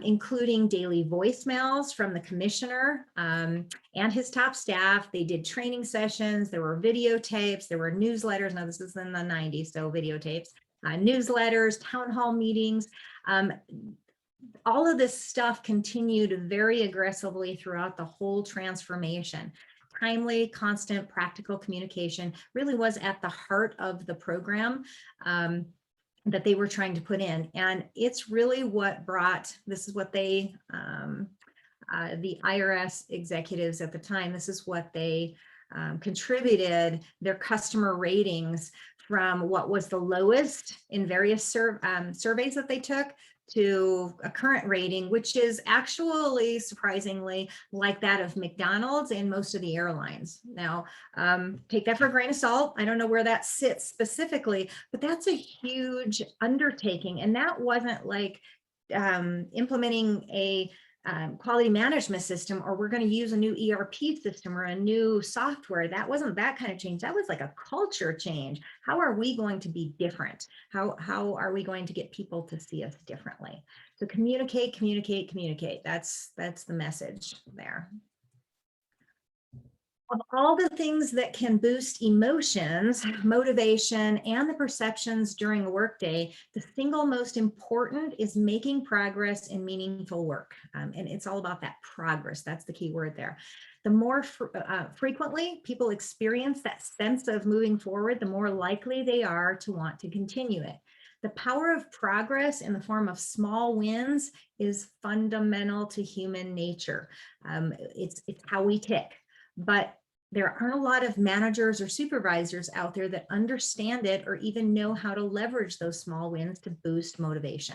including daily voicemails from the commissioner and his top staff. They did training sessions, there were videotapes, there were newsletters. Now this is in the 90s, so videotapes. newsletters, town hall meetings. All of this stuff continued very aggressively throughout the whole transformation. Timely, constant, practical communication really was at the heart of the program that they were trying to put in. And it's really what brought, this is what they, the IRS executives at the time, this is what they contributed their customer ratings from what was the lowest in various surveys that they took to a current rating, which is actually surprisingly like that of McDonald's and most of the airlines. Now, take that for a grain of salt. I don't know where that sits specifically, but that's a huge undertaking. And that wasn't like implementing a quality management system, or we're going to use a new ERP system or a new software. That wasn't that kind of change. That was like a culture change. How are we going to be different? How are we going to get people to see us differently? So communicate, communicate, communicate. That's the message there. Of all the things that can boost emotions, motivation, and the perceptions during a workday, the single most important is making progress in meaningful work. And it's all about that progress. That's the key word there. The more frequently people experience that sense of moving forward, the more likely they are to want to continue it. The power of progress in the form of small wins is fundamental to human nature. It's how we tick. But there aren't a lot of managers or supervisors out there that understand it or even know how to leverage those small wins to boost motivation.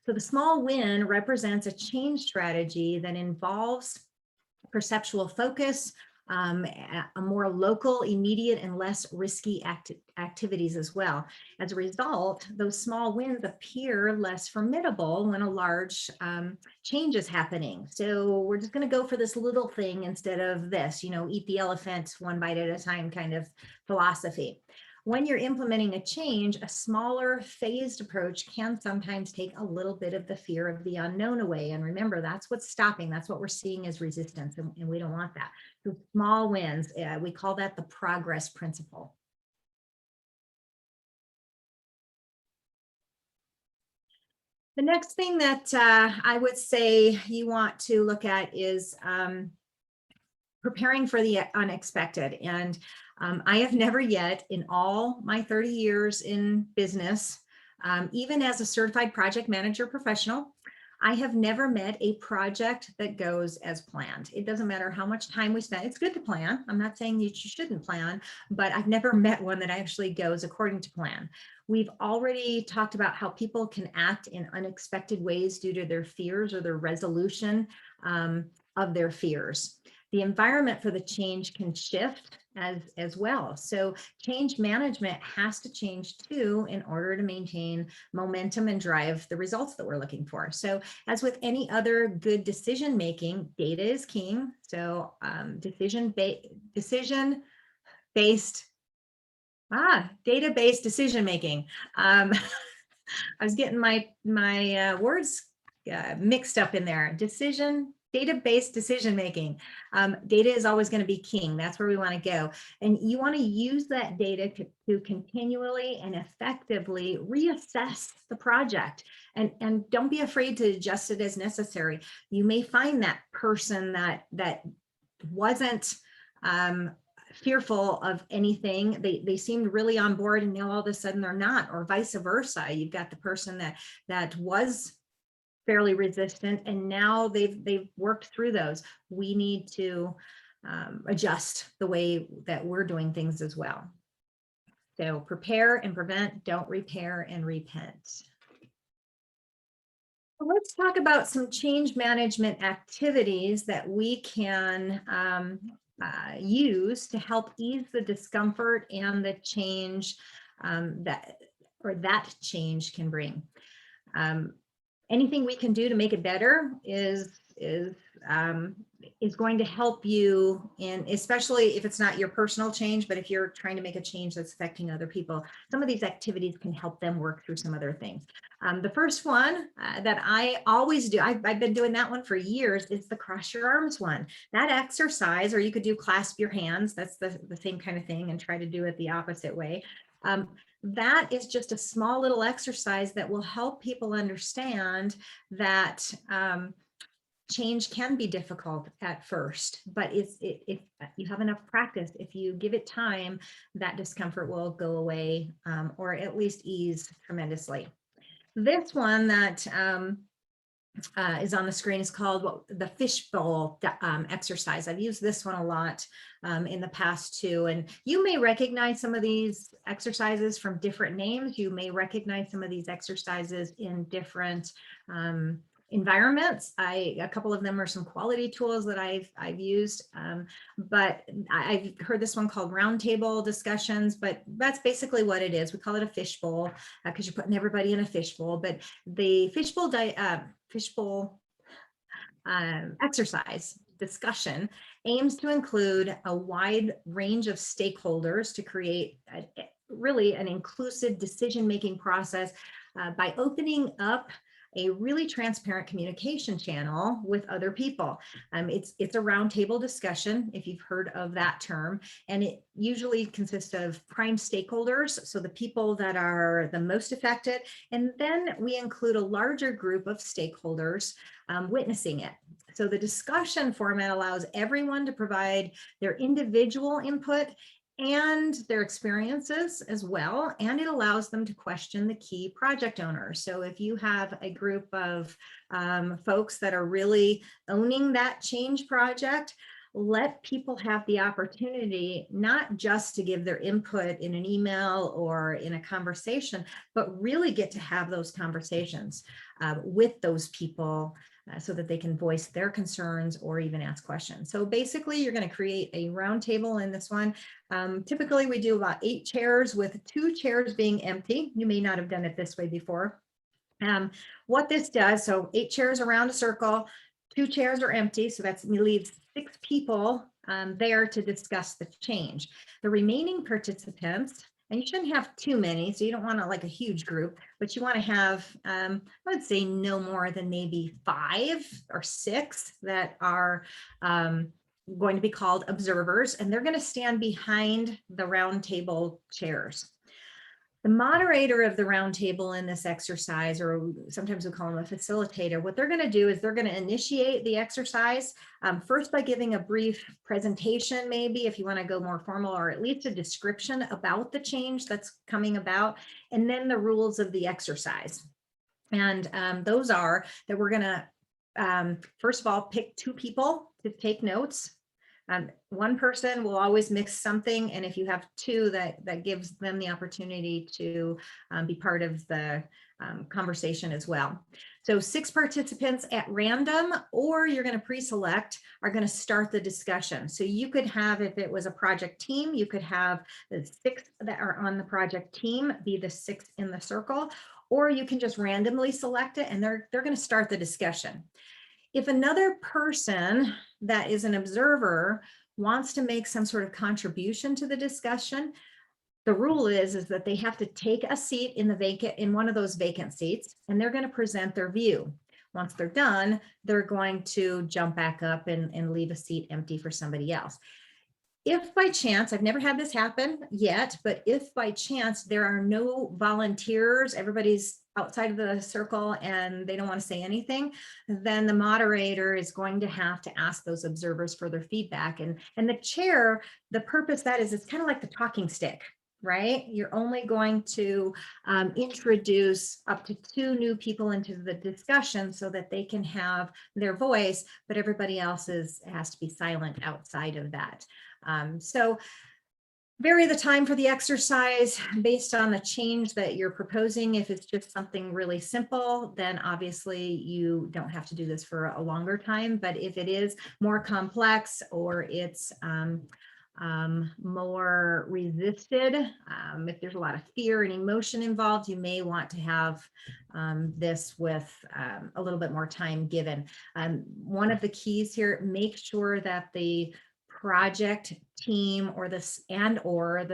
So the small win represents a change strategy that involves perceptual focus, a more local, immediate, and less risky activities as well. As a result, those small wins appear less formidable when a large change is happening. So we're just going to go for this little thing instead of this, eat the elephant one bite at a time kind of philosophy. When you're implementing a change, a smaller phased approach can sometimes take a little bit of the fear of the unknown away. And remember, that's what's stopping. That's what we're seeing as resistance, and we don't want that. So small wins, we call that the progress principle. The next thing that I would say you want to look at is preparing for the unexpected. And I have never yet in all my 30 years in business, even as a certified project manager professional, I have never met a project that goes as planned. It doesn't matter how much time we spend. It's good to plan. I'm not saying that you shouldn't plan, but I've never met one that actually goes according to plan. We've already talked about how people can act in unexpected ways due to their fears or their resolution of their fears. The environment for the change can shift as well. So change management has to change too in order to maintain momentum and drive the results that we're looking for. So as with any other good decision making, data is king. So data-based decision making. I was getting my words mixed up in there. Data-based decision making. Data is always going to be king. That's where we want to go. And you want to use that data to continually and effectively reassess the project. And don't be afraid to adjust it as necessary. You may find that person that wasn't fearful of anything. They seemed really on board, and now all of a sudden they're not, or vice versa. You've got the person that was fairly resistant, and now they've worked through those. We need to adjust the way that we're doing things as well. So prepare and prevent, don't repair and repent. So let's talk about some change management activities that we can use to help ease the discomfort and the change that change can bring. Anything we can do to make it better is going to help you in, especially if it's not your personal change, but if you're trying to make a change that's affecting other people, some of these activities can help them work through some other things. The first one that I always do, I've been doing that one for years, is the cross your arms one. That exercise, or you could do clasp your hands, that's the same kind of thing, and try to do it the opposite way. that is just a small little exercise that will help people understand that change can be difficult at first, but if you have enough practice, if you give it time, that discomfort will go away, or at least ease tremendously. This one that is on the screen is called the fishbowl exercise. I've used this one a lot in the past too, and you may recognize some of these exercises from different names. You may recognize some of these exercises in different environments. A couple of them are some quality tools that I've used, but I've heard this one called roundtable discussions, but that's basically what it is. We call it a fishbowl because you're putting everybody in a fishbowl, but the fishbowl exercise discussion aims to include a wide range of stakeholders to create really an inclusive decision-making process by opening up a really transparent communication channel with other people. It's a roundtable discussion, if you've heard of that term, and it usually consists of prime stakeholders, so the people that are the most affected, and then we include a larger group of stakeholders witnessing it. So the discussion format allows everyone to provide their individual input and their experiences as well, and it allows them to question the key project owners. So if you have a group of folks that are really owning that change project, let people have the opportunity not just to give their input in an email or in a conversation, but really get to have those conversations with those people so that they can voice their concerns or even ask questions. So basically, you're going to create a round table in this one. Typically, we do about 8 chairs with 2 chairs being empty. You may not have done it this way before. What this does, so 8 chairs around a circle, 2 chairs are empty, so that leaves 6 people there to discuss the change. The remaining participants, and you shouldn't have too many, so you don't want like a huge group, but you want to have, I would say no more than maybe 5 or 6 that are going to be called observers, and they're going to stand behind the round table chairs. The moderator of the round table in this exercise, or sometimes we call them a facilitator, what they're going to do is they're going to initiate the exercise first by giving a brief presentation, maybe if you want to go more formal, or at least a description about the change that's coming about, and then the rules of the exercise. And those are that we're going to, first of all, pick 2 people to take notes. One person will always mix something, and if you have 2, that gives them the opportunity to be part of the conversation as well. So 6 participants at random, or you're going to pre-select, are going to start the discussion. So you could have, if it was a project team, you could have the 6 that are on the project team be the 6 in the circle, or you can just randomly select it and they're going to start the discussion. If another person that is an observer wants to make some sort of contribution to the discussion, the rule is that they have to take a seat in one of those vacant seats, and they're going to present their view. Once they're done, they're going to jump back up and leave a seat empty for somebody else. If by chance, I've never had this happen yet, but if by chance there are no volunteers, everybody's outside of the circle and they don't want to say anything, then the moderator is going to have to ask those observers for their feedback. And the chair, the purpose that is, it's kind of like the talking stick, right? You're only going to introduce up to 2 new people into the discussion so that they can have their voice, but everybody else has to be silent outside of that. So vary the time for the exercise based on the change that you're proposing. If it's just something really simple, then obviously you don't have to do this for a longer time. But if it is more complex, or it's more resisted, if there's a lot of fear and emotion involved, you may want to have this with a little bit more time given. One of the keys here, make sure that the project team or the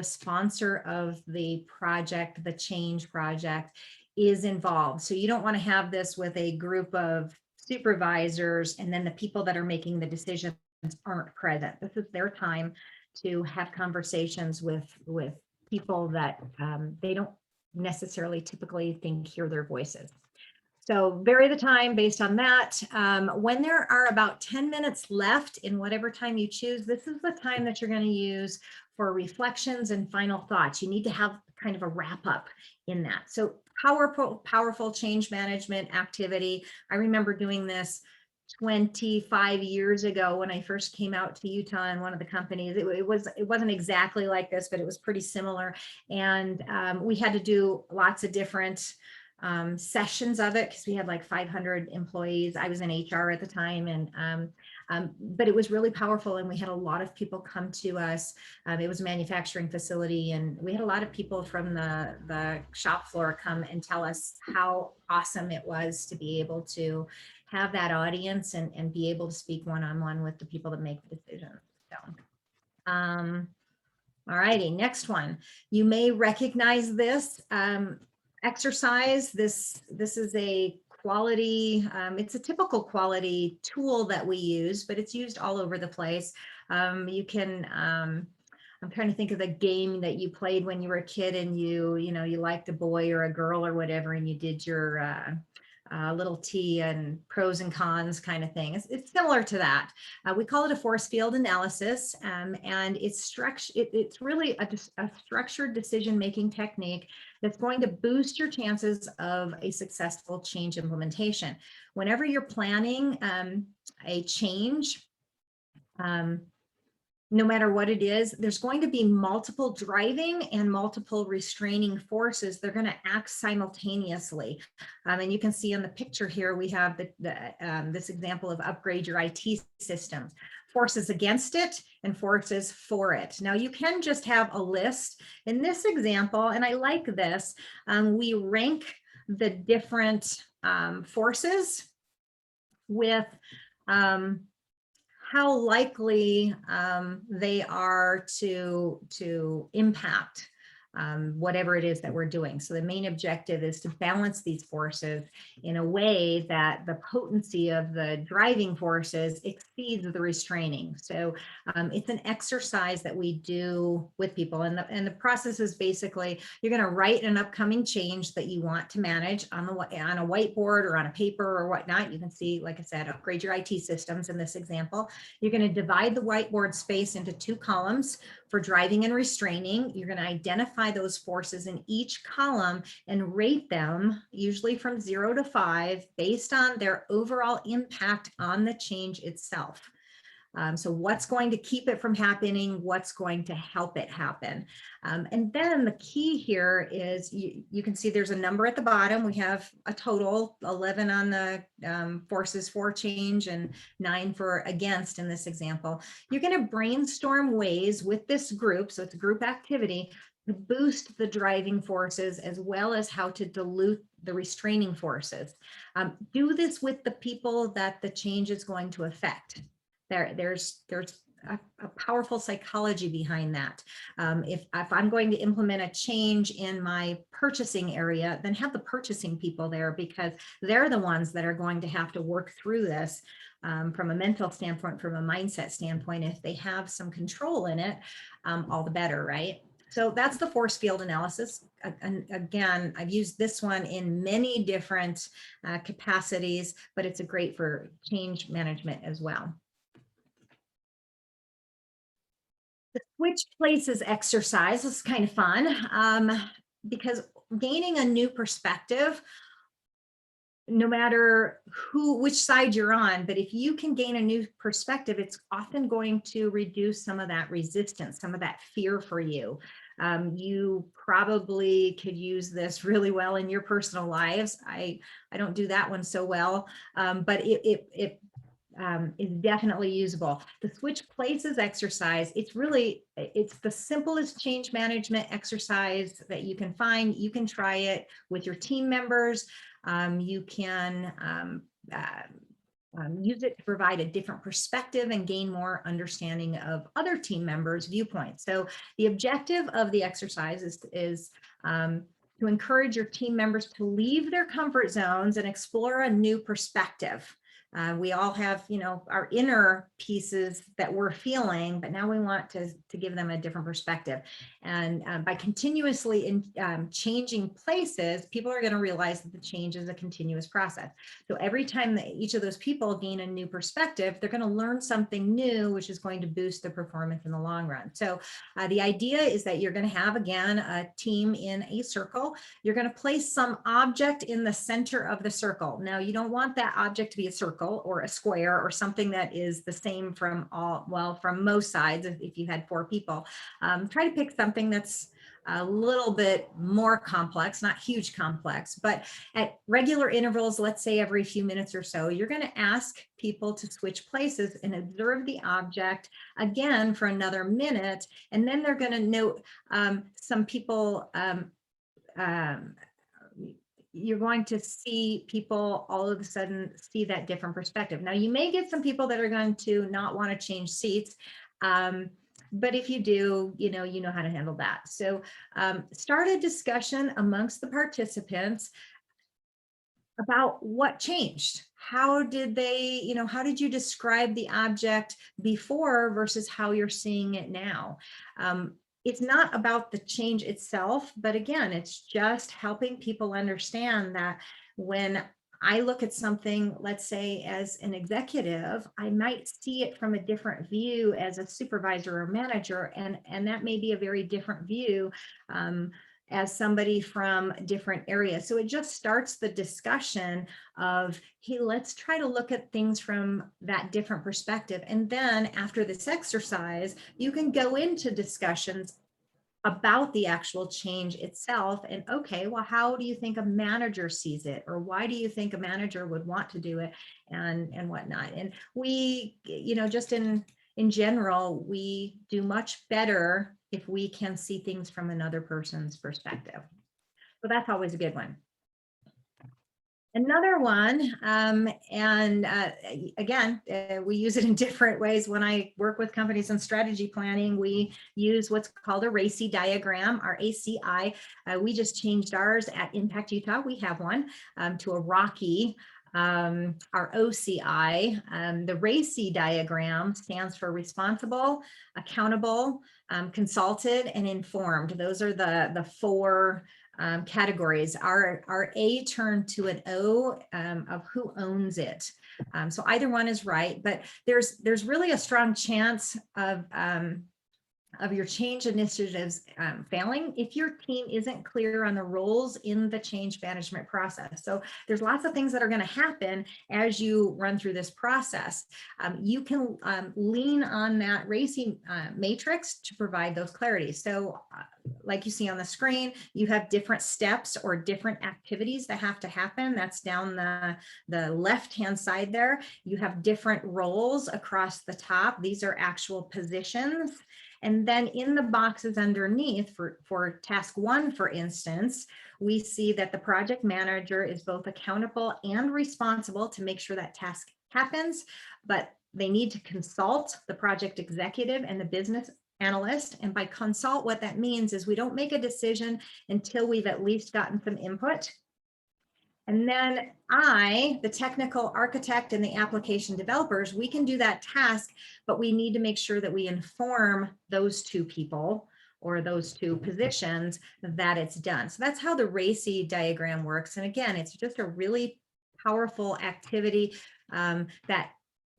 sponsor of the project, the change project, is involved. So you don't want to have this with a group of supervisors and then the people that are making the decisions aren't present. This is their time to have conversations with people that they don't necessarily typically hear their voices. So vary the time based on that. When there are about 10 minutes left in whatever time you choose, this is the time that you're going to use for reflections and final thoughts. You need to have kind of a wrap up in that. So powerful change management activity. I remember doing this 25 years ago when I first came out to Utah in one of the companies. It wasn't exactly like this, but it was pretty similar. And we had to do lots of different sessions of it because we had like 500 employees. I was in HR at the time, and but it was really powerful, and we had a lot of people come to us. It was a manufacturing facility, and we had a lot of people from the shop floor come and tell us how awesome it was to be able to have that audience and be able to speak one-on-one with the people that make the decisions. So, all righty, next one. You may recognize this exercise. This is a quality, it's a typical quality tool that we use, but it's used all over the place. You can, I'm trying to think of the game that you played when you were a kid and you liked a boy or a girl or whatever, and you did your little T and pros and cons kind of thing. It's similar to that. We call it a force field analysis, and it's really a structured decision-making technique that's going to boost your chances of a successful change implementation. Whenever you're planning a change, no matter what it is, there's going to be multiple driving and multiple restraining forces. They're going to act simultaneously. And you can see in the picture here, we have this example of upgrade your IT systems. Forces against it and forces for it. Now you can just have a list. In this example, and I like this, we rank the different forces with how likely they are to impact whatever it is that we're doing. So the main objective is to balance these forces in a way that the potency of the driving forces exceeds the restraining. So it's an exercise that we do with people, and the process is basically you're going to write an upcoming change that you want to manage on a whiteboard or on a paper or whatnot. You can see, like I said, upgrade your IT systems in this example. You're going to divide the whiteboard space into 2 columns for driving and restraining. You're going to identify those forces in each column and rate them, usually from 0 to 5, based on their overall impact on the change itself. So what's going to keep it from happening? What's going to help it happen? And then the key here is you can see there's a number at the bottom. We have a total 11 on the forces for change and 9 for against in this example. You're going to brainstorm ways with this group, so it's a group activity, to boost the driving forces as well as how to dilute the restraining forces. Do this with the people that the change is going to affect. There's a powerful psychology behind that. If I'm going to implement a change in my purchasing area, then have the purchasing people there, because they're the ones that are going to have to work through this from a mental standpoint, from a mindset standpoint. If they have some control in it, all the better, right? So that's the force field analysis. And again, I've used this one in many different capacities, but it's great for change management as well. The switch places exercise is kind of fun because gaining a new perspective, no matter which side you're on, but if you can gain a new perspective, it's often going to reduce some of that resistance, some of that fear for you. You probably could use this really well in your personal lives. I don't do that one so well, but it is definitely usable. The switch places exercise, it's the simplest change management exercise that you can find. You can try it with your team members. You can use it to provide a different perspective and gain more understanding of other team members' viewpoints. So the objective of the exercise is to encourage your team members to leave their comfort zones and explore a new perspective. We all have, our inner pieces that we're feeling, but now we want to give them a different perspective. And by continuously changing places, people are going to realize that the change is a continuous process. So every time that each of those people gain a new perspective, they're going to learn something new, which is going to boost their performance in the long run. So the idea is that you're going to have, again, a team in a circle. You're going to place some object in the center of the circle. Now, you don't want that object to be a circle or a square or something that is the same from from most sides. If you had 4 people, try to pick something that's a little bit more complex, not huge complex, but at regular intervals, let's say every few minutes or so, you're going to ask people to switch places and observe the object again for another minute. And then they're going to note some people, you're going to see people all of a sudden see that different perspective. Now, you may get some people that are going to not want to change seats. But if you do, you know how to handle that. So start a discussion amongst the participants about what changed. How did they, how did you describe the object before versus how you're seeing it now? It's not about the change itself, but again, it's just helping people understand that when I look at something, let's say as an executive, I might see it from a different view as a supervisor or manager, and that may be a very different view as somebody from different areas. So it just starts the discussion of, hey, let's try to look at things from that different perspective. And then after this exercise, you can go into discussions about the actual change itself. And okay, well, how do you think a manager sees it? Or why do you think a manager would want to do it, and whatnot? And we, just in general, we do much better if we can see things from another person's perspective. So that's always a good one. Another one, again, we use it in different ways. When I work with companies on strategy planning, we use what's called a RACI diagram, our ACI. We just changed ours at Impact Utah. We have one to a Rocky, our OCI. The RACI diagram stands for responsible, accountable, consulted, and informed. Those are the 4 categories. Our A turned to an O of who owns it. So either one is right, but there's really a strong chance of your change initiatives failing if your team isn't clear on the roles in the change management process. So there's lots of things that are going to happen as you run through this process. You can lean on that RACI matrix to provide those clarities. So like you see on the screen, you have different steps or different activities that have to happen. That's down the left-hand side there. You have different roles across the top. These are actual positions. And then in the boxes underneath for task 1, for instance, we see that the project manager is both accountable and responsible to make sure that task happens, but they need to consult the project executive and the business analyst. And by consult, what that means is we don't make a decision until we've at least gotten some input. And then the technical architect and the application developers, we can do that task, but we need to make sure that we inform those 2 people or those 2 positions that it's done. So that's how the RACI diagram works. And again, it's just a really powerful activity that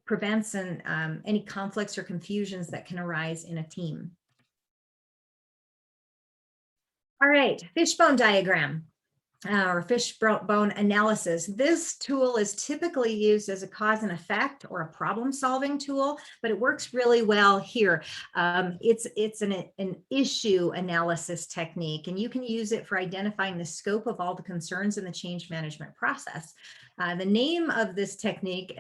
prevents any conflicts or confusions that can arise in a team. All right, fishbone diagram. Or fishbone analysis. This tool is typically used as a cause and effect or a problem-solving tool, but it works really well here. It's an issue analysis technique, and you can use it for identifying the scope of all the concerns in the change management process. The name of this technique,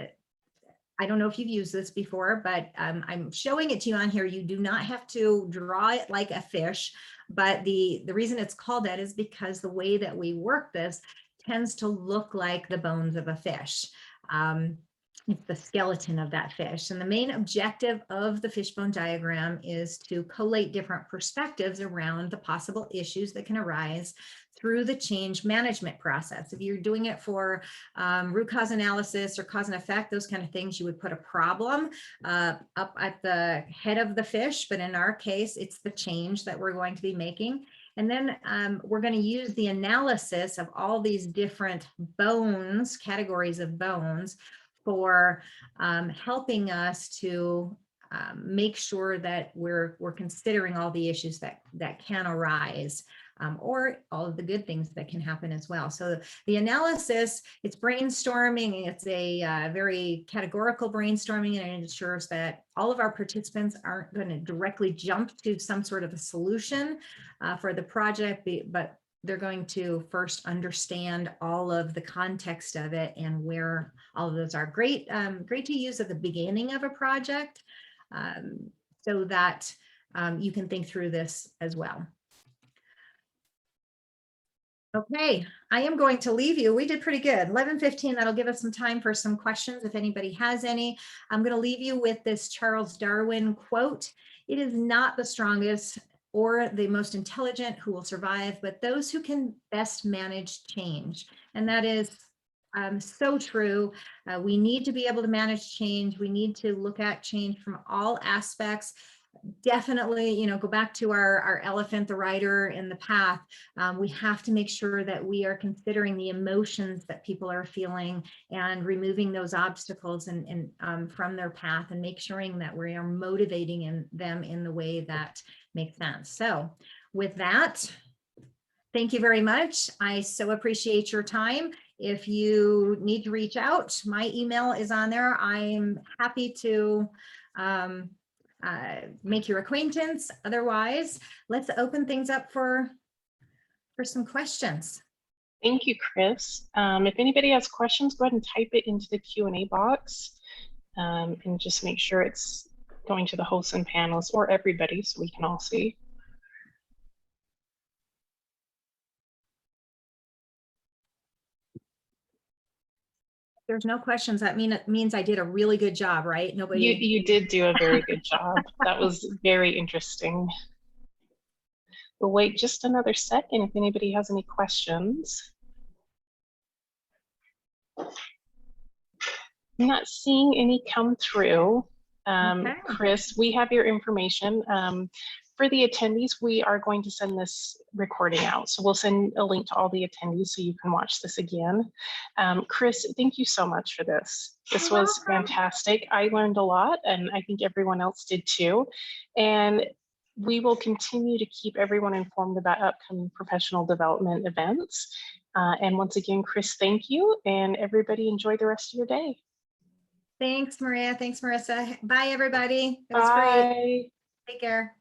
I don't know if you've used this before, but I'm showing it to you on here. You do not have to draw it like a fish, but the reason it's called that is because the way that we work this tends to look like the bones of a fish. it's the skeleton of that fish. And the main objective of the fishbone diagram is to collate different perspectives around the possible issues that can arise through the change management process. If you're doing it for root cause analysis or cause and effect, those kind of things, you would put a problem up at the head of the fish. But in our case, it's the change that we're going to be making. And then we're going to use the analysis of all these different bones, categories of bones, for helping us to make sure that we're considering all the issues that can arise, or all of the good things that can happen as well. So the analysis, it's brainstorming. It's a very categorical brainstorming, and it ensures that all of our participants aren't going to directly jump to some sort of a solution for the project, but they're going to first understand all of the context of it and where all of those are. Great to use at the beginning of a project, so that you can think through this as well. Okay, I am going to leave you. We did pretty good. 11:15, that'll give us some time for some questions if anybody has any. I'm going to leave you with this Charles Darwin quote. It is not the strongest or the most intelligent who will survive, but those who can best manage change. And that is so true. We need to be able to manage change. We need to look at change from all aspects. Definitely, go back to our elephant, the rider in the path. We have to make sure that we are considering the emotions that people are feeling and removing those obstacles and from their path, and make sure that we are motivating them in the way that makes sense. So with that, thank you very much. I so appreciate your time. If you need to reach out, my email is on there. I'm happy to make your acquaintance. Otherwise, let's open things up for some questions. Thank you, Chris. If anybody has questions, go ahead and type it into the Q&A box, and just make sure it's going to the hosts and panelists or everybody so we can all see. There's no questions. That means I did a really good job, right? Nobody. You did do a very good job. That was very interesting. We'll wait just another second if anybody has any questions. I'm not seeing any come through. Okay. Chris, we have your information. For the attendees, we are going to send this recording out. So we'll send a link to all the attendees so you can watch this again. Chris, thank you so much for this. This was fantastic. I learned a lot, and I think everyone else did too. And we will continue to keep everyone informed about upcoming professional development events. And once again, Chris, thank you, and everybody enjoy the rest of your day. Thanks, Maria. Thanks, Marissa. Bye, everybody. It was Bye. great. Take care.